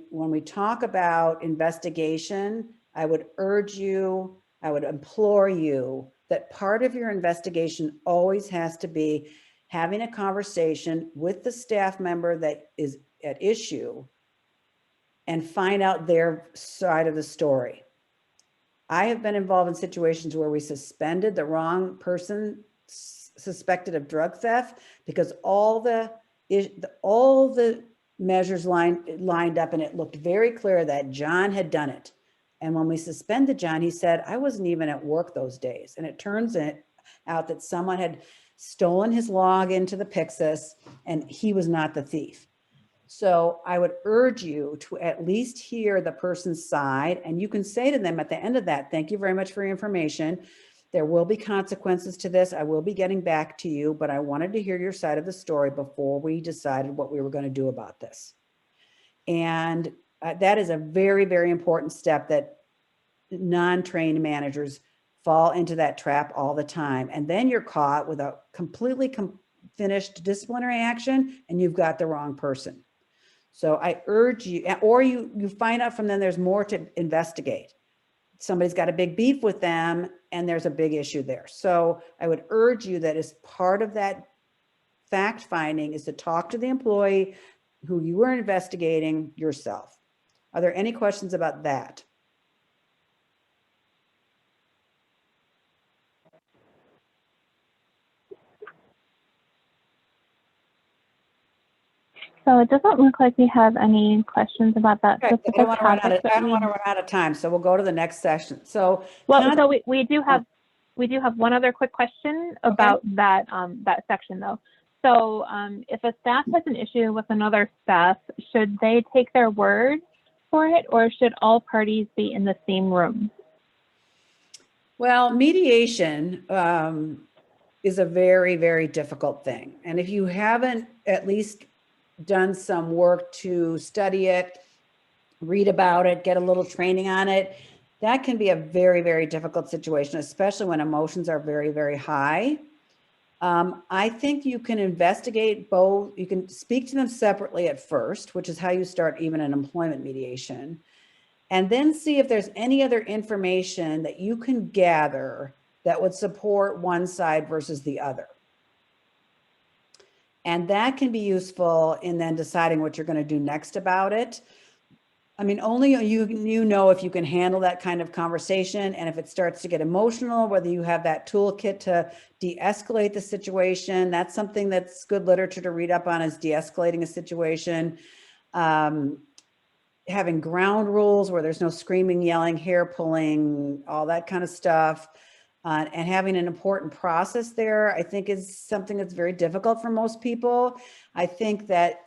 when we talk about investigation, I would urge you, I would implore you that part of your investigation always has to be having a conversation with the staff member that is at issue and find out their side of the story. I have been involved in situations where we suspended the wrong person suspected of drug theft because all the measures lined up, and it looked very clear that John had done it. And when we suspended John, he said, I wasn't even at work those days. And it turns out that someone had stolen his log into the Pyxis, and he was not the thief. So I would urge you to at least hear the person's side, and you can say to them at the end of that, thank you very much for your information. There will be consequences to this. I will be getting back to you, but I wanted to hear your side of the story before we decided what we were going to do about this. And that is a very, very important step that non-trained managers fall into that trap all the time. And then you're caught with a completely finished disciplinary action, and you've got the wrong person. So I urge you, or you find out from them there's more to investigate. Somebody's got a big beef with them and there's a big issue there. So I would urge you that as part of that fact finding is to talk to the employee who you were investigating yourself. Are there any questions about that? So it doesn't look like we have any questions about that Okay, specific I don't want topic. to run out of time, so we'll go to the next session. So, so we do have one other quick question about that that section though. So if a staff has an issue with another staff, should they take their word for it, or should all parties be in the same room? Well, mediation is a very, very difficult thing. And if you haven't at least done some work to study it, read about it, get a little training on it, that can be a very, very difficult situation, especially when emotions are very, very high. I think you can investigate both. You can speak to them separately at first, which is how you start even an employment mediation, and then see if there's any other information that you can gather that would support one side versus the other. And that can be useful in then deciding what you're going to do next about it. I mean, only you know if you can handle that kind of conversation, and if it starts to get emotional, whether you have that toolkit to de-escalate the situation. That's something that's good literature to read up on, is de-escalating a situation. Having ground rules where there's no screaming, yelling, hair pulling, all that kind of stuff. And having an important process there, I think, is something that's very difficult for most people. I think that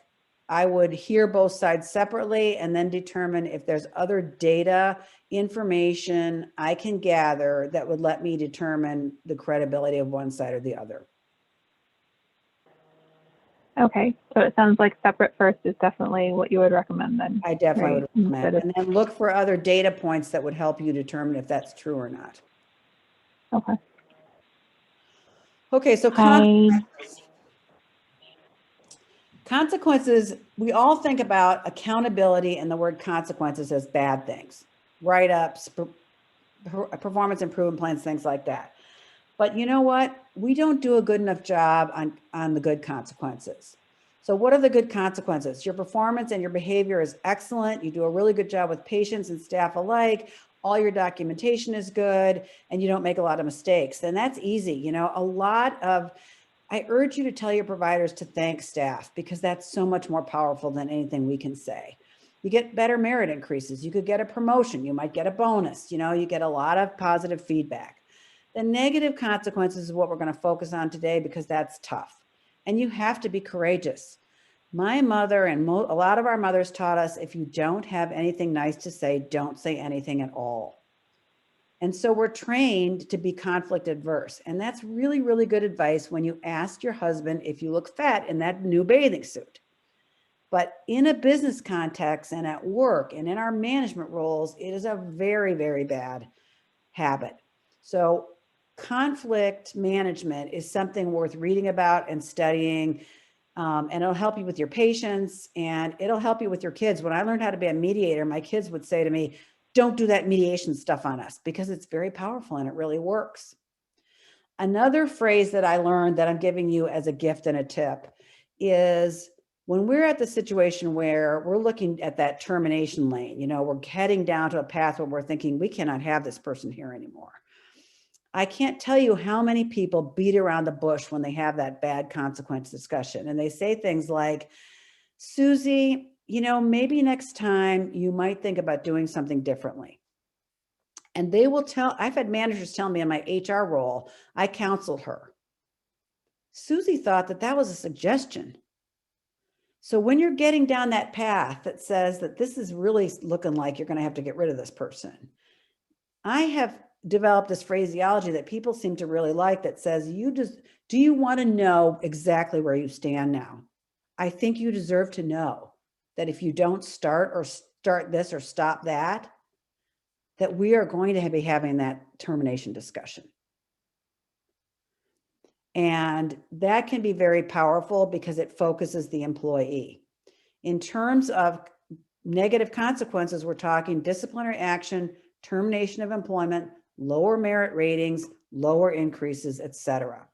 I would hear both sides separately and then determine if there's other data, information I can gather that would let me determine the credibility of one side or the other. Okay, so it sounds like separate first is definitely what you would recommend then. I definitely right? would recommend. And then look for other data points that would help you determine if that's true or not. Okay. Okay, so consequences, we all think about accountability and the word consequences as bad things, write-ups, performance improvement plans, things like that. But you know what? We don't do a good enough job on the good consequences. So what are the good consequences? Your performance and your behavior is excellent. You do a really good job with patients and staff alike. All your documentation is good and you don't make a lot of mistakes. And that's easy. You know, I urge you to tell your providers to thank staff because that's so much more powerful than anything we can say. You get better merit increases. You could get a promotion. You might get a bonus. You know, you get a lot of positive feedback. The negative consequences is what we're going to focus on today because that's tough. And you have to be courageous. My mother and a lot of our mothers taught us, if you don't have anything nice to say, don't say anything at all. And so we're trained to be conflict adverse. And that's really, really good advice when you ask your husband if you look fat in that new bathing suit. But in a business context and at work and in our management roles, it is a very, very bad habit. So conflict management is something worth reading about and studying. And it'll help you with your patients and it'll help you with your kids. When I learned how to be a mediator, my kids would say to me, don't do that mediation stuff on us because it's very powerful and it really works. Another phrase that I learned that I'm giving you as a gift and a tip is when we're at the situation where we're looking at that termination lane, you know, we're heading down to a path where we're thinking we cannot have this person here anymore. I can't tell you how many people beat around the bush when they have that bad consequence discussion. And they say things like, Susie, you know, maybe next time you might think about doing something differently. And they will tell, I've had managers tell me in my HR role, I counseled her. Susie thought that that was a suggestion. So when you're getting down that path that says that this is really looking like you're going to have to get rid of this person, I have developed this phraseology that people seem to really like that says, do you want to know exactly where you stand now? I think you deserve to know that if you don't start this or stop that, that we are going to be having that termination discussion. And that can be very powerful because it focuses the employee. In terms of negative consequences, we're talking disciplinary action, termination of employment, lower merit ratings, lower increases, etc.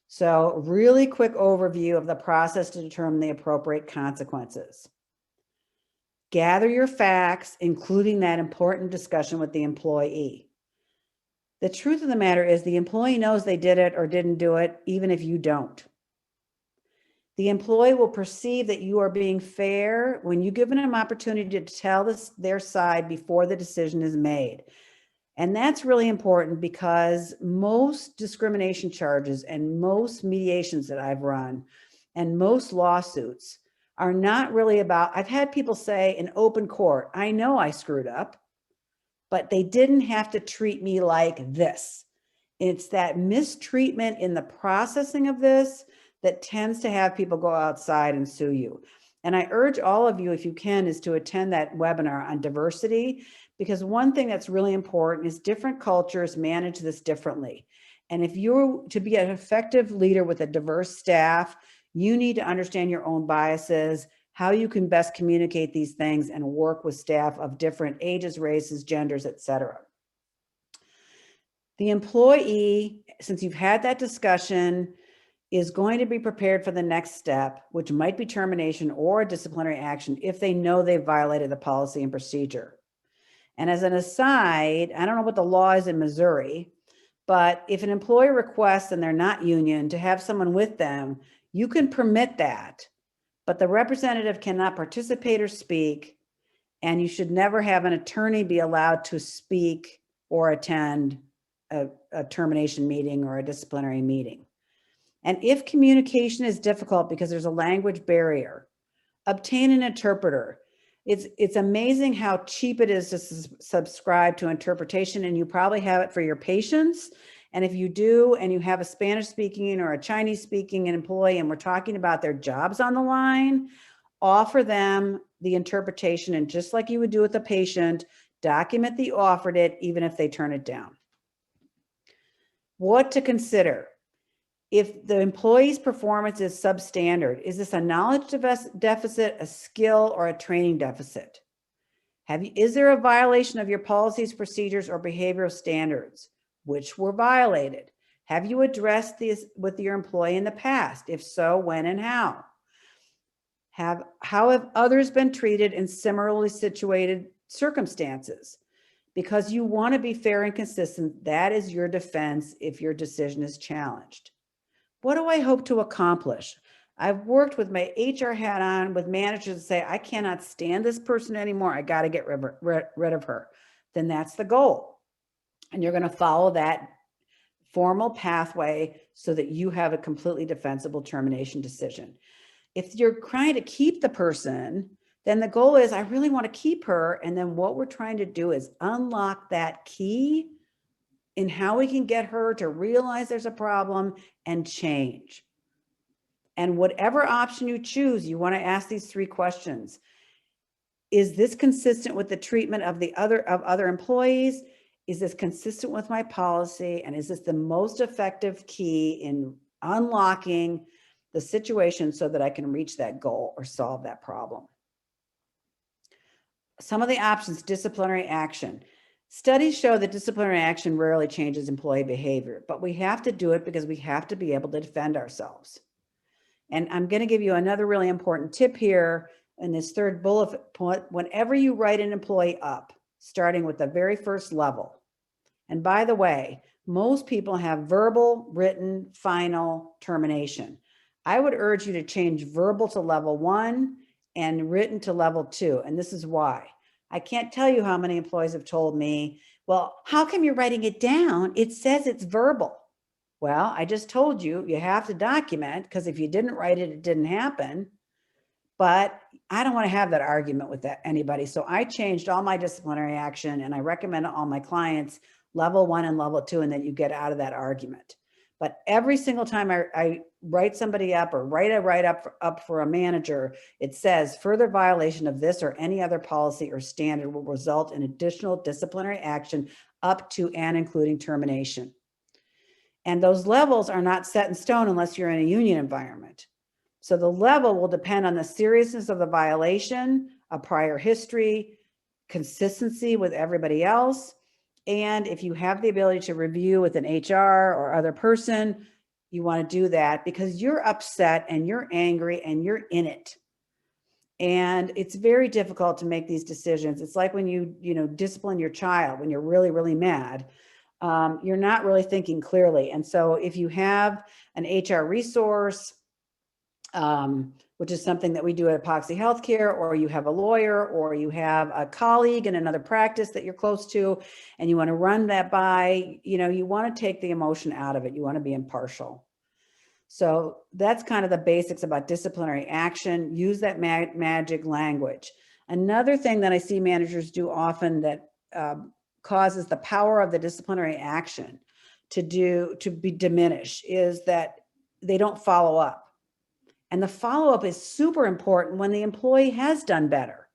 So really quick overview of the process to determine the appropriate consequences. Gather your facts, including that important discussion with the employee. The truth of the matter is the employee knows they did it or didn't do it, even if you don't. The employee will perceive that you are being fair when you give them an opportunity to tell their side before the decision is made. And that's really important because most discrimination charges and most mediations that I've run and most lawsuits are not really about, I've had people say in open court, I know I screwed up, but they didn't have to treat me like this. It's that mistreatment in the processing of this that tends to have people go outside and sue you. And I urge all of you, if you can, is to attend that webinar on diversity, because one thing that's really important is different cultures manage this differently. And if you're to be an effective leader with a diverse staff, you need to understand your own biases, how you can best communicate these things and work with staff of different ages, races, genders, etc. The employee, since you've had that discussion, is going to be prepared for the next step, which might be termination or a disciplinary action if they know they've violated the policy and procedure. And as an aside, I don't know what the law is in Missouri, but if an employer requests and they're not union to have someone with them, you can permit that, but the representative cannot participate or speak, and you should never have an attorney be allowed to speak or attend a termination meeting or a disciplinary meeting. And if communication is difficult because there's a language barrier, obtain an interpreter. It's amazing how cheap it is to subscribe to interpretation, and you probably have it for your patients And if you do, and you have a Spanish speaking or a Chinese speaking employee, and we're talking about their jobs on the line, offer them the interpretation. And just like you would do with a patient, document that you offered it, even if they turn it down. What to consider? If the employee's performance is substandard, is this a knowledge deficit, a skill, or a training deficit? Is there a violation of your policies, procedures, or behavioral standards? Which were violated? Have you addressed this with your employee in the past? If so, when and how? How have others been treated in similarly situated circumstances? Because you want to be fair and consistent, that is your defense if your decision is challenged. What do I hope to accomplish? I've worked with my HR hat on with managers that say, I cannot stand this person anymore. I got to get rid of her. Then that's the goal. And you're going to follow that formal pathway so that you have a completely defensible termination decision. If you're trying to keep the person, then the goal is, I really want to keep her. And then what we're trying to do is unlock that key in how we can get her to realize there's a problem and change. And whatever option you choose, you want to ask these 3 questions. Is this consistent with the treatment of other employees? Is this consistent with my policy? And is this the most effective key in unlocking the situation so that I can reach that goal or solve that problem? Some of the options: disciplinary action. Studies show that disciplinary action rarely changes employee behavior, but we have to do it because we have to be able to defend ourselves. And I'm going to give you another really important tip here in this 3rd bullet point. Whenever you write an employee up, starting with the very first level, and by the way, most people have verbal, written, final, termination. I would urge you to change verbal to level 1 and written to level 2. And this is why. I can't tell you how many employees have told me, well, how come you're writing it down? It says it's verbal. Well, I just told you, you have to document, because if you didn't write it, it didn't happen. But I don't want to have that argument with anybody. So I changed all my disciplinary action, and I recommend to all my clients level 1 and level 2, and then you get out of that argument. But every single time I write somebody up or write a write-up for a manager, it says further violation of this or any other policy or standard will result in additional disciplinary action up to and including termination. And those levels are not set in stone unless you're in a union environment. So the level will depend on the seriousness of the violation, a prior history, consistency with everybody else, and if you have the ability to review with an HR or other person, you want to do that because you're upset and you're angry and you're in it. And it's very difficult to make these decisions. It's like when you discipline your child when you're really, really mad. You're not really thinking clearly. And so if you have an HR resource, which is something that we do at Epoxy Healthcare, or you have a lawyer, or you have a colleague in another practice that you're close to, and you want to run that by, you want to take the emotion out of it. You want to be impartial. So that's kind of the basics about disciplinary action. Use that magic language. Another thing that I see managers do often that causes the power of the disciplinary action to be diminished is that they don't follow up. And the follow-up is super important when the employee has done better.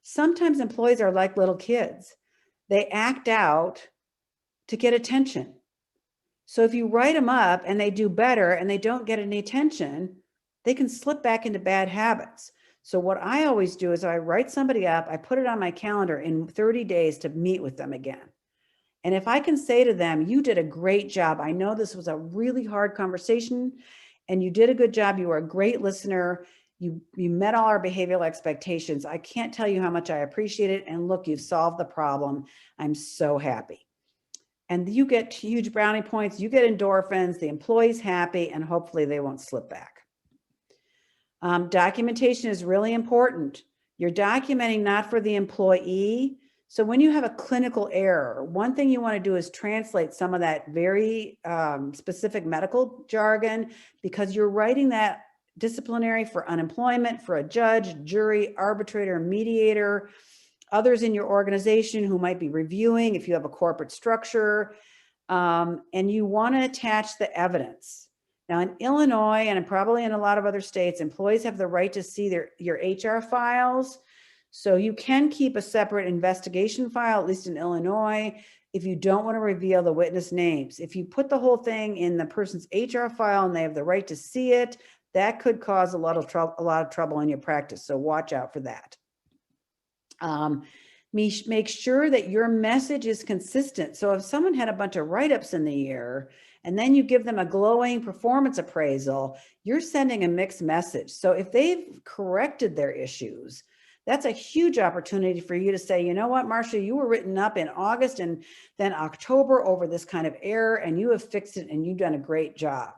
Sometimes employees are like little kids. They act out to get attention. So if you write them up and they do better and they don't get any attention, they can slip back into bad habits. So what I always do is I write somebody up, I put it on my calendar in 30 days to meet with them again. And if I can say to them, you did a great job. I know this was a really hard conversation and you did a good job. You were a great listener. You met all our behavioral expectations. I can't tell you how much I appreciate it. And look, you've solved the problem. I'm so happy. And you get huge brownie points. You get endorphins. The employee's happy, and hopefully they won't slip back. Documentation is really important. You're documenting not for the employee. So when you have a clinical error, one thing you want to do is translate some of that very specific medical jargon, because you're writing that disciplinary for unemployment, for a judge, jury, arbitrator, mediator, others in your organization who might be reviewing if you have a corporate structure. And you want to attach the evidence. Now in Illinois, and probably in a lot of other states, employees have the right to see your HR files. So you can keep a separate investigation file, at least in Illinois, if you don't want to reveal the witness names. If you put the whole thing in the person's HR file and they have the right to see it, that could cause a lot of trouble in your practice. So watch out for that. Make sure that your message is consistent. So if someone had a bunch of write-ups in the year and then you give them a glowing performance appraisal, you're sending a mixed message. So if they've corrected their issues, that's a huge opportunity for you to say, you know what, Marcia, you were written up in August and then October over this kind of error, and you have fixed it and you've done a great job.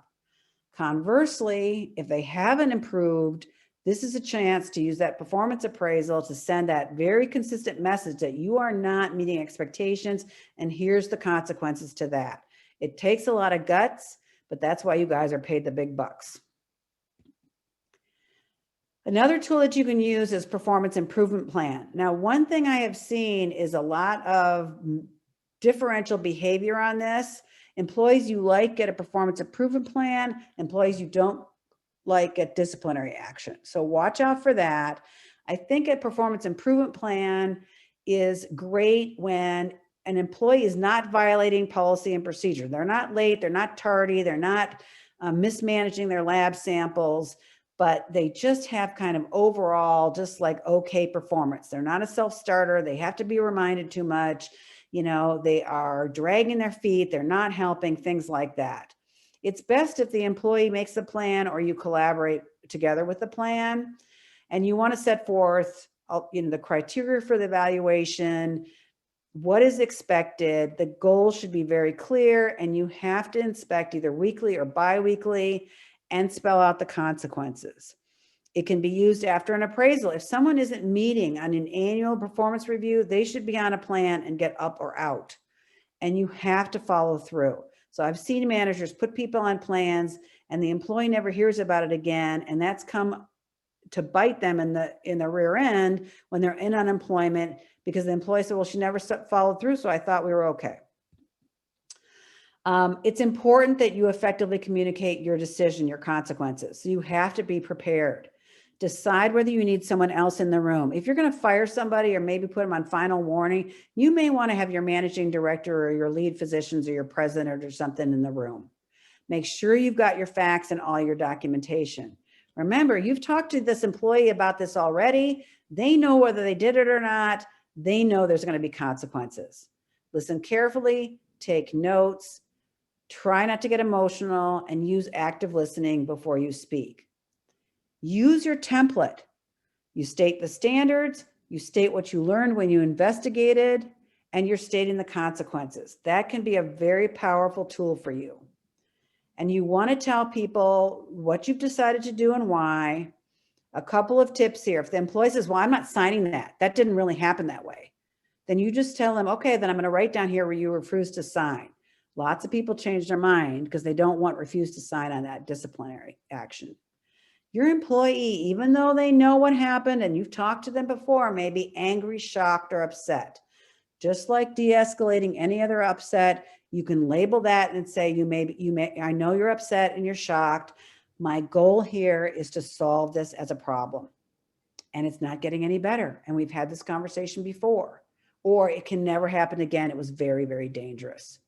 Conversely, if they haven't improved, this is a chance to use that performance appraisal to send that very consistent message that you are not meeting expectations, and here's the consequences to that. It takes a lot of guts, but that's why you guys are paid the big bucks. Another tool that you can use is performance improvement plan. Now, one thing I have seen is a lot of differential behavior on this. Employees you like get a performance improvement plan. Employees you don't like get disciplinary action. So watch out for that. I think a performance improvement plan is great when an employee is not violating policy and procedure. They're not late, they're not tardy, they're not mismanaging their lab samples, but they just have kind of overall just like okay performance. They're not a self-starter. They have to be reminded too much. You know, they are dragging their feet. They're not helping, things like that. It's best if the employee makes the plan or you collaborate together with the plan, and you want to set forth, the criteria for the evaluation, what is expected. The goal should be very clear, and you have to inspect either weekly or bi-weekly and spell out the consequences. It can be used after an appraisal. If someone isn't meeting on an annual performance review, they should be on a plan and get up or out, and you have to follow through. So I've seen managers put people on plans and the employee never hears about it again. And that's come to bite them in the rear end when they're in unemployment, because the employee said, well, she never followed through, so I thought we were okay. It's important that you effectively communicate your decision, your consequences. So you have to be prepared. Decide whether you need someone else in the room. If you're going to fire somebody or maybe put them on final warning, you may want to have your managing director or your lead physicians or your president or something in the room. Make sure you've got your facts and all your documentation. Remember, you've talked to this employee about this already. They know whether they did it or not. They know there's going to be consequences. Listen carefully, take notes, try not to get emotional, and use active listening before you speak. Use your template. You state the standards, you state what you learned when you investigated, and you're stating the consequences. That can be a very powerful tool for you. And you want to tell people what you've decided to do and why. A couple of tips here. If the employee says, well, I'm not signing that, that didn't really happen that way, then you just tell them, okay, then I'm going to write down here where you refuse to sign. Lots of people change their mind because they don't want refuse to sign on that disciplinary action. Your employee, even though they know what happened and you've talked to them before, may be angry, shocked, or upset. Just like de-escalating any other upset, you can label that and say, I know you're upset and you're shocked. My goal here is to solve this as a problem. And it's not getting any better. And we've had this conversation before. Or it can never happen again. It was very, very dangerous.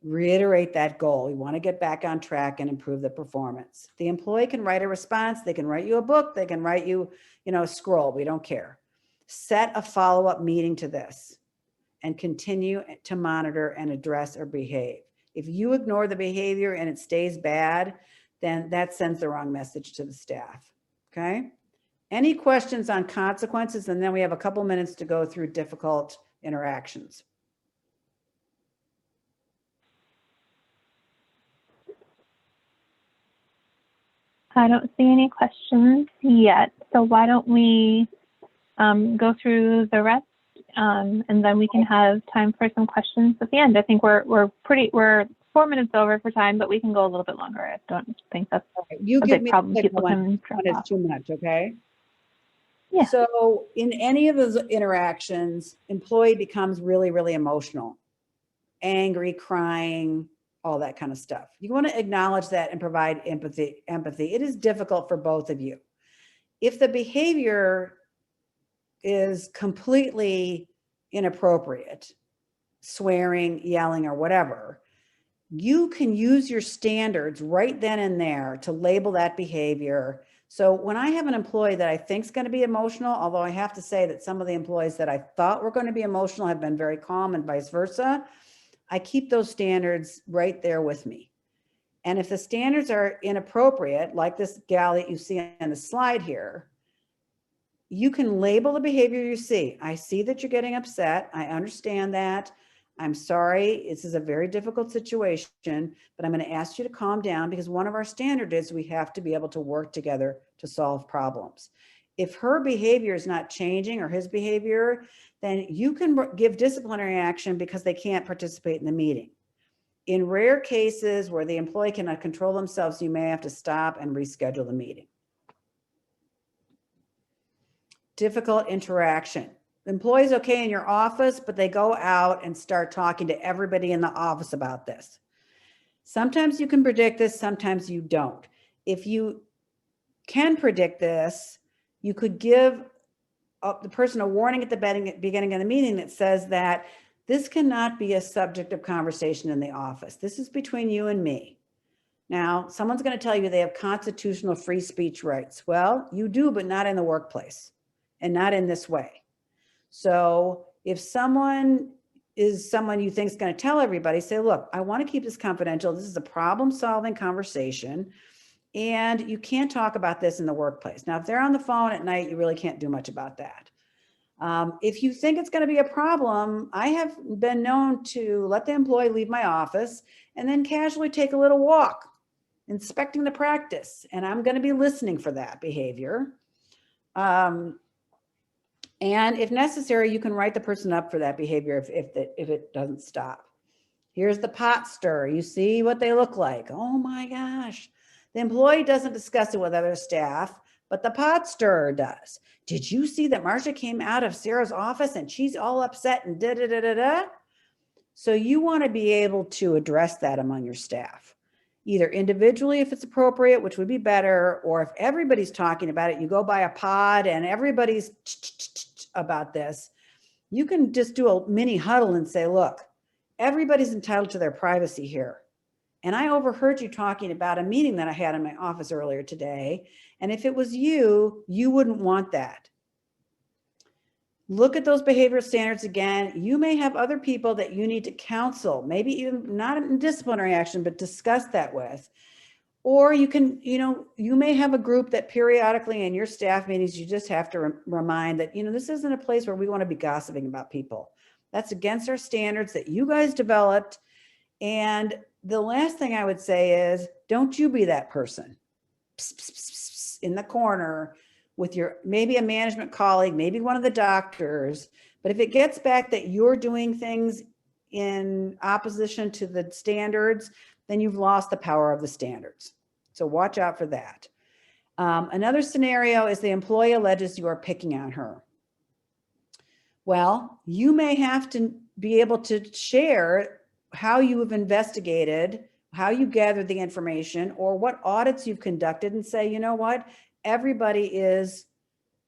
Reiterate that goal. We want to get back on track and improve the performance. The employee can write a response. They can write you a book. They can write you, a scroll. We don't care. Set a follow-up meeting to this and continue to monitor and address or behave. If you ignore the behavior and it stays bad, then that sends the wrong message to the staff. Okay? Any questions on consequences? And then we have a couple minutes to go through difficult interactions. I don't see any questions yet. So why don't we go through the rest and then we can have time for some questions at the end. I think we're 4 minutes over for time, but we can go a little bit longer. I don't think that's you a give big me problem. People one can is too much, okay? Yeah. So in any of those interactions, employee becomes really, really emotional. angry, crying, all that kind of stuff. You want to acknowledge that and provide empathy. It is difficult for both of you. If the behavior is completely inappropriate, swearing, yelling, or whatever, you can use your standards right then and there to label that behavior. So when I have an employee that I think is going to be emotional, although I have to say that some of the employees that I thought were going to be emotional have been very calm and vice versa, I keep those standards right there with me. And if the standards are inappropriate, like this gal that you see on the slide here, you can label the behavior you see. I see that you're getting upset. I understand that. I'm sorry. This is a very difficult situation, but I'm going to ask you to calm down because one of our standards is we have to be able to work together to solve problems. If her behavior is not changing or his behavior, then you can give disciplinary action because they can't participate in the meeting. In rare cases where the employee cannot control themselves, you may have to stop and reschedule the meeting. Difficult interaction. The employee's okay in your office, but they go out and start talking to everybody in the office about this. Sometimes you can predict this, sometimes you don't. If you can predict this, you could give the person a warning at the beginning of the meeting that says that this cannot be a subject of conversation in the office. This is between you and me. Now, someone's going to tell you they have constitutional free speech rights. Well, you do, but not in the workplace and not in this way. So if someone is someone you think is going to tell everybody, say, look, I want to keep this confidential. This is a problem-solving conversation, and you can't talk about this in the workplace. Now, if they're on the phone at night, you really can't do much about that. If you think it's going to be a problem, I have been known to let the employee leave my office and then casually take a little walk, inspecting the practice, and I'm going to be listening for that behavior. And if necessary, you can write the person up for that behavior if it doesn't stop. Here's the pot stir. You see what they look like. Oh my gosh. The employee doesn't discuss it with other staff, but the pot stirrer does. Did you see that Marcia came out of Sarah's office and she's all upset and da-da-da-da-da? So you want to be able to address that among your staff, either individually if it's appropriate, which would be better, or if everybody's talking about it, you go by a pod and everybody's about this, you can just do a mini huddle and say, look, everybody's entitled to their privacy here. And I overheard you talking about a meeting that I had in my office earlier today. And if it was you, you wouldn't want that. Look at those behavioral standards again. You may have other people that you need to counsel, maybe even not in disciplinary action, but discuss that with. Or you can, you may have a group that periodically in your staff meetings, you just have to remind that, this isn't a place where we want to be gossiping about people. That's against our standards that you guys developed. And the last thing I would say is, don't you be that person in the corner with your, maybe a management colleague, maybe one of the doctors. But if it gets back that you're doing things in opposition to the standards, then you've lost the power of the standards. So watch out for that. Another scenario is the employee alleges you are picking on her. Well, you may have to be able to share how you have investigated, how you gathered the information, or what audits you've conducted and say, you know what, everybody is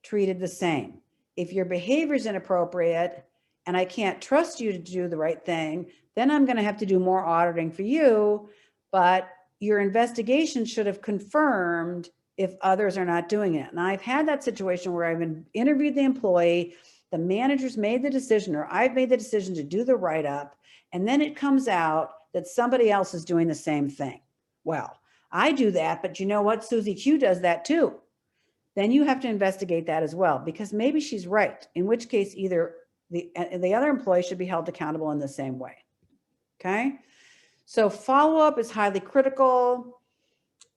treated the same. If your behavior is inappropriate and I can't trust you to do the right thing, then I'm going to have to do more auditing for you, but your investigation should have confirmed if others are not doing it. And I've had that situation where I've interviewed the employee, the managers made the decision, or I've made the decision to do the write-up, and then it comes out that somebody else is doing the same thing. Well, I do that, but you know what? Susie Q does that too. Then you have to investigate that as well, because maybe she's right, in which case either the other employee should be held accountable in the same way. Okay? So follow-up is highly critical.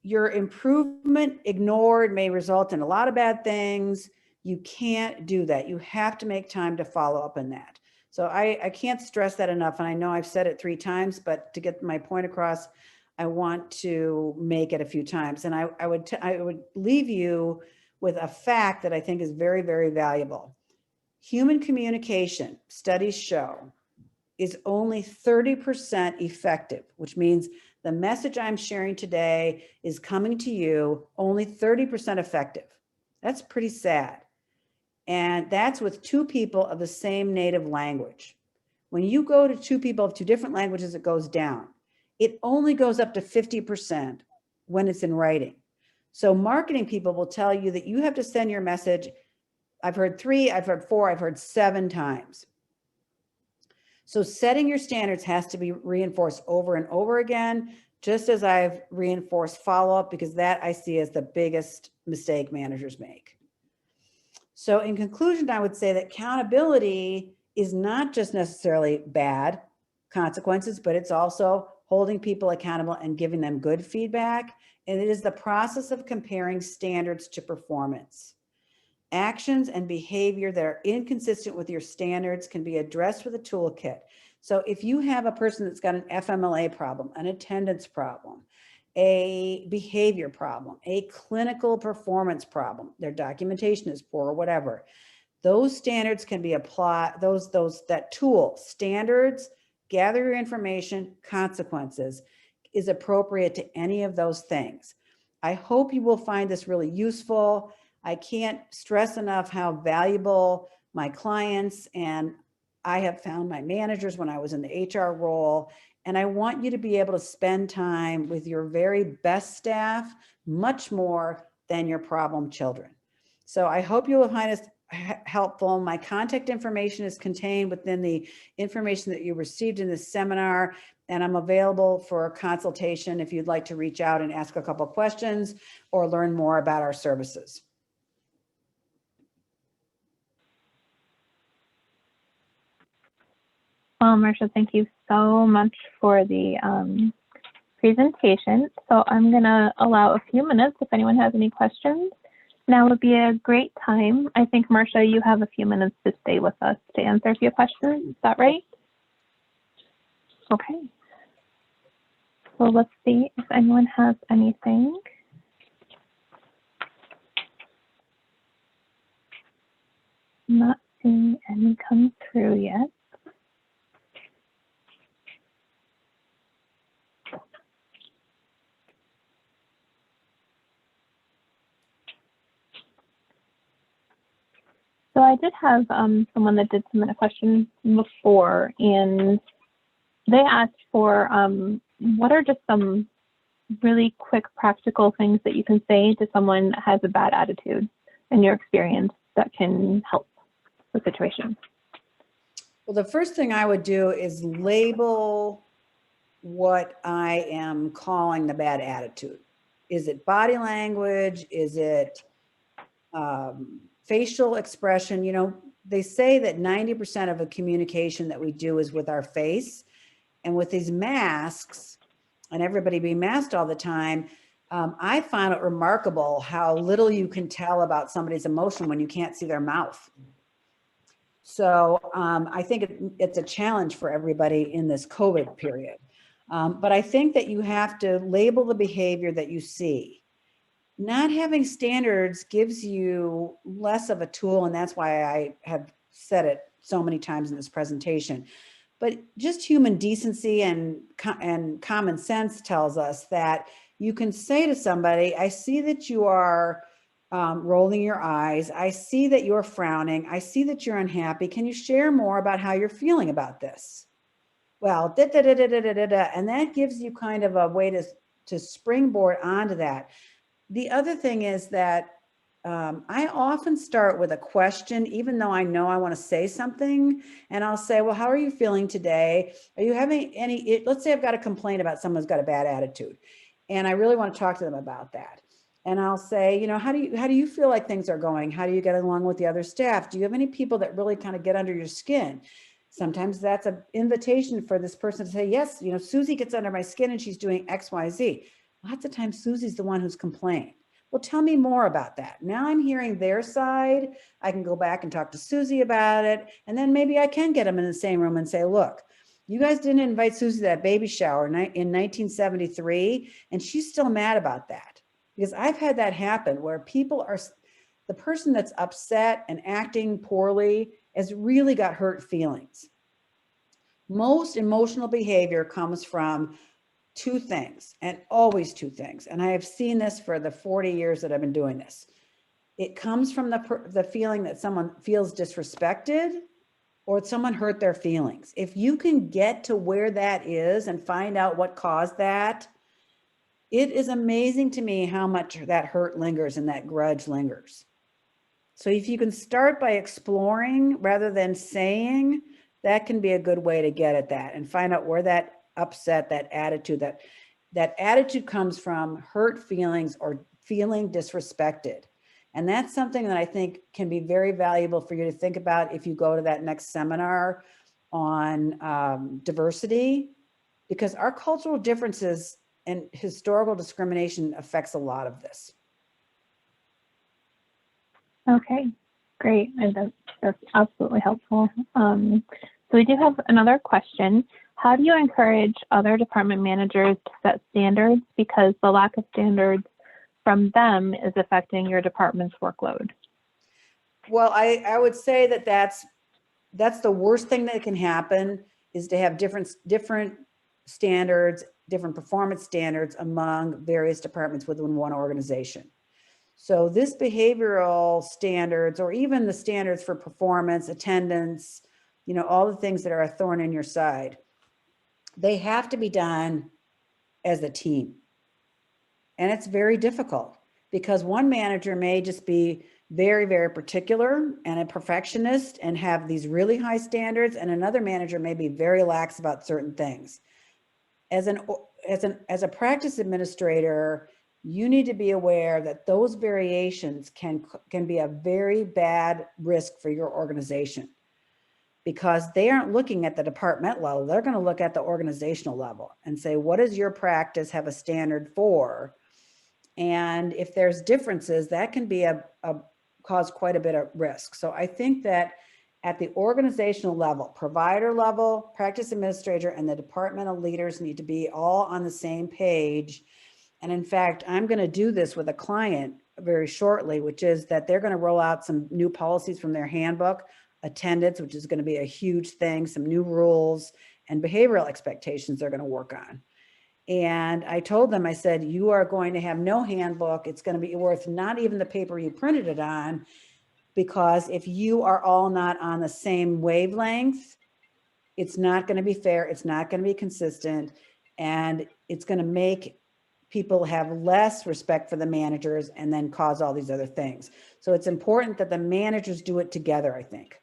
Your improvement ignored may result in a lot of bad things. You can't do that. You have to make time to follow up on that. So I can't stress that enough. And I know I've said it 3 times, but to get my point across, I want to make it a few times. And I would leave you with a fact that I think is very, very valuable. Human communication, studies show, is only 30% effective, which means the message I'm sharing today is coming to you only 30% effective. That's pretty sad. And that's with two people of the same native language. When you go to two people of two different languages, it goes down. It only goes up to 50% when it's in writing. So marketing people will tell you that you have to send your message. I've heard 3, I've heard 4, I've heard 7 times. So setting your standards has to be reinforced over and over again, just as I've reinforced follow-up, because that I see as the biggest mistake managers make. So in conclusion, I would say that accountability is not just necessarily bad consequences, but it's also holding people accountable and giving them good feedback. And it is the process of comparing standards to performance. Actions and behavior that are inconsistent with your standards can be addressed with a toolkit. So if you have a person that's got an FMLA problem, an attendance problem, a behavior problem, a clinical performance problem, their documentation is poor or whatever, those standards can be applied, that tool, standards, gather your information, consequences, is appropriate to any of those things. I hope you will find this really useful. I can't stress enough how valuable my clients and I have found my managers when I was in the HR role. And I want you to be able to spend time with your very best staff, much more than your problem children. So I hope you will find this helpful. My contact information is contained within the information that you received in this seminar, and I'm available for a consultation if you'd like to reach out and ask a couple of questions or learn more about our services. Well, Marcia, thank you so much for the presentation. So I'm going to allow a few minutes if anyone has any questions. Now would be a great time. I think, Marcia, you have a few minutes to stay with us to answer a few questions. Is that right? Okay. So let's see if anyone has anything. I'm not seeing any come through yet. So I did have someone that did submit a question before, and they asked for what are just some really quick practical things that you can say to someone that has a bad attitude in your experience that can help the situation? Well, the first thing I would do is label what I am calling the bad attitude. Is it body language? Is it facial expression? You know, they say that 90% of the communication that we do is with our face. And with these masks and everybody being masked all the time, I find it remarkable how little you can tell about somebody's emotion when you can't see their mouth. So I think it's a challenge for everybody in this COVID period. But I think that you have to label the behavior that you see. Not having standards gives you less of a tool, and that's why I have said it so many times in this presentation. But just human decency and common sense tells us that you can say to somebody, I see that you are rolling your eyes. I see that you're frowning. I see that you're unhappy. Can you share more about how you're feeling about this? Well, and that gives you kind of a way to springboard onto that. The other thing is that I often start with a question, even though I know I want to say something, and I'll say, well, how are you feeling today? Are you having let's say I've got a complaint about someone's got a bad attitude, and I really want to talk to them about that. And I'll say, you know, how do you feel like things are going? How do you get along with the other staff? Do you have any people that really kind of get under your skin? Sometimes that's an invitation for this person to say, yes, you know, Susie gets under my skin and she's doing X, Y, Z. Lots of times Susie's the one who's complained. Well, tell me more about that. Now I'm hearing their side. I can go back and talk to Susie about it. And then maybe I can get them in the same room and say, look, you guys didn't invite Susie to that baby shower in 1973, and she's still mad about that. Because I've had that happen where the person that's upset and acting poorly has really got hurt feelings. Most emotional behavior comes from two things, and always two things. And I have seen this for the 40 years that I've been doing this. It comes from the feeling that someone feels disrespected or someone hurt their feelings. If you can get to where that is and find out what caused that, it is amazing to me how much that hurt lingers and that grudge lingers. So if you can start by exploring rather than saying, that can be a good way to get at that and find out where that upset, that attitude comes from hurt feelings or feeling disrespected. And that's something that I think can be very valuable for you to think about if you go to that next seminar on diversity, because our cultural differences and historical discrimination affects a lot of this. Okay, great. And that's absolutely helpful. So we do have another question. How do you encourage other department managers to set standards because the lack of standards from them is affecting your department's workload? Well, I would say that that's the worst thing that can happen, is to have different standards, different performance standards among various departments within one organization. So this behavioral standards, or even the standards for performance, attendance, you know, all the things that are a thorn in your side, they have to be done as a team. And it's very difficult because one manager may just be very, very particular and a perfectionist and have these really high standards, and another manager may be very lax about certain things. As a practice administrator, you need to be aware that those variations can be a very bad risk for your organization, because they aren't looking at the department level. They're going to look at the organizational level and say, what does your practice have a standard for? And if there's differences, that can be cause quite a bit of risk. So I think that at the organizational level, provider level, practice administrator, and the departmental leaders need to be all on the same page. And in fact, I'm going to do this with a client very shortly, which is that they're going to roll out some new policies from their handbook, attendance, which is going to be a huge thing, some new rules and behavioral expectations they're going to work on. And I told them, I said, you are going to have no handbook. It's going to be worth not even the paper you printed it on, because if you are all not on the same wavelength, it's not going to be fair. It's not going to be consistent. And it's going to make people have less respect for the managers and then cause all these other things. So it's important that the managers do it together, I think.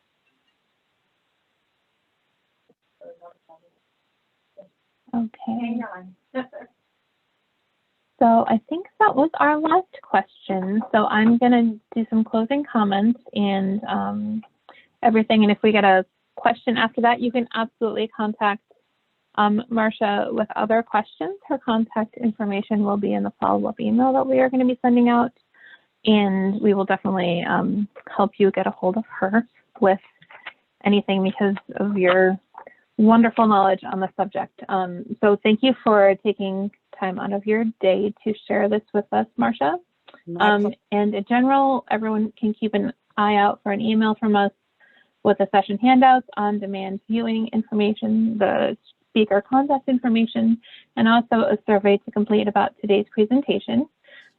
Okay. So I think that was our last question. So I'm going to do some closing comments and everything. And if we get a question after that, you can absolutely contact Marcia with other questions. Her contact information will be in the follow-up email that we are going to be sending out. And we will definitely help you get a hold of her with anything because of your wonderful knowledge on the subject. So thank you for taking time out of your day to share this with us, Marcia. And in general, everyone can keep an eye out for an email from us with the session handouts, on-demand viewing information, the speaker contact information, and also a survey to complete about today's presentation.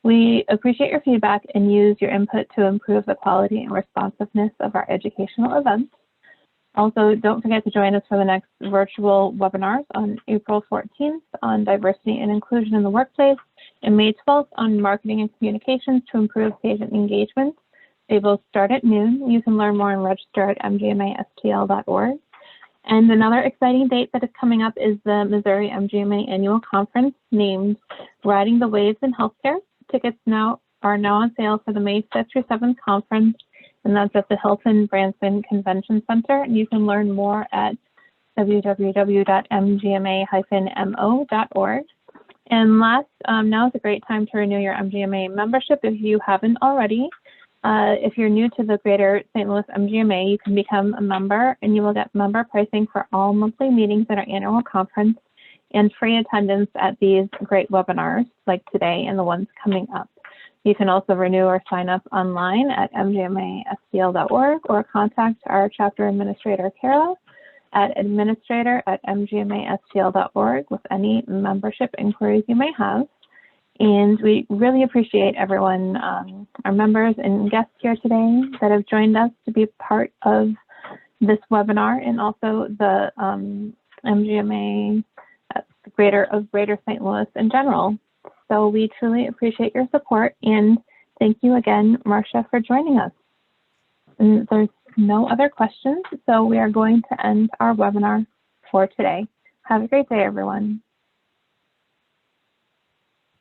We appreciate your feedback and use your input to improve the quality and responsiveness of our educational events. Also, don't forget to join us for the next virtual webinars on April 14th on diversity and inclusion in the workplace, and May 12th on marketing and communications to improve patient engagement. They both start at noon. You can learn more and register at mgmastl.org. And another exciting date that is coming up is the Missouri MGMA annual conference named Riding the Waves in Healthcare. Tickets are now on sale for the May 5th through 7th conference, and that's at the Hilton Branson Convention Center. And you can learn more at www.mgma-mo.org. And last, now is a great time to renew your MGMA membership if you haven't already. If you're new to the Greater St. Louis MGMA, you can become a member and you will get member pricing for all monthly meetings at our annual conference and free attendance at these great webinars like today and the ones coming up. You can also renew or sign up online at mgmastl.org or contact our chapter administrator, Carla. at administrator@mgmastl.org with any membership inquiries you may have. And we really appreciate everyone, our members and guests here today that have joined us to be part of this webinar, and also the MGMA Greater St. Louis in general. So we truly appreciate your support, and thank you again, Marcia, for joining us. And there's no other questions, so we are going to end our webinar for today. Have a great day, everyone.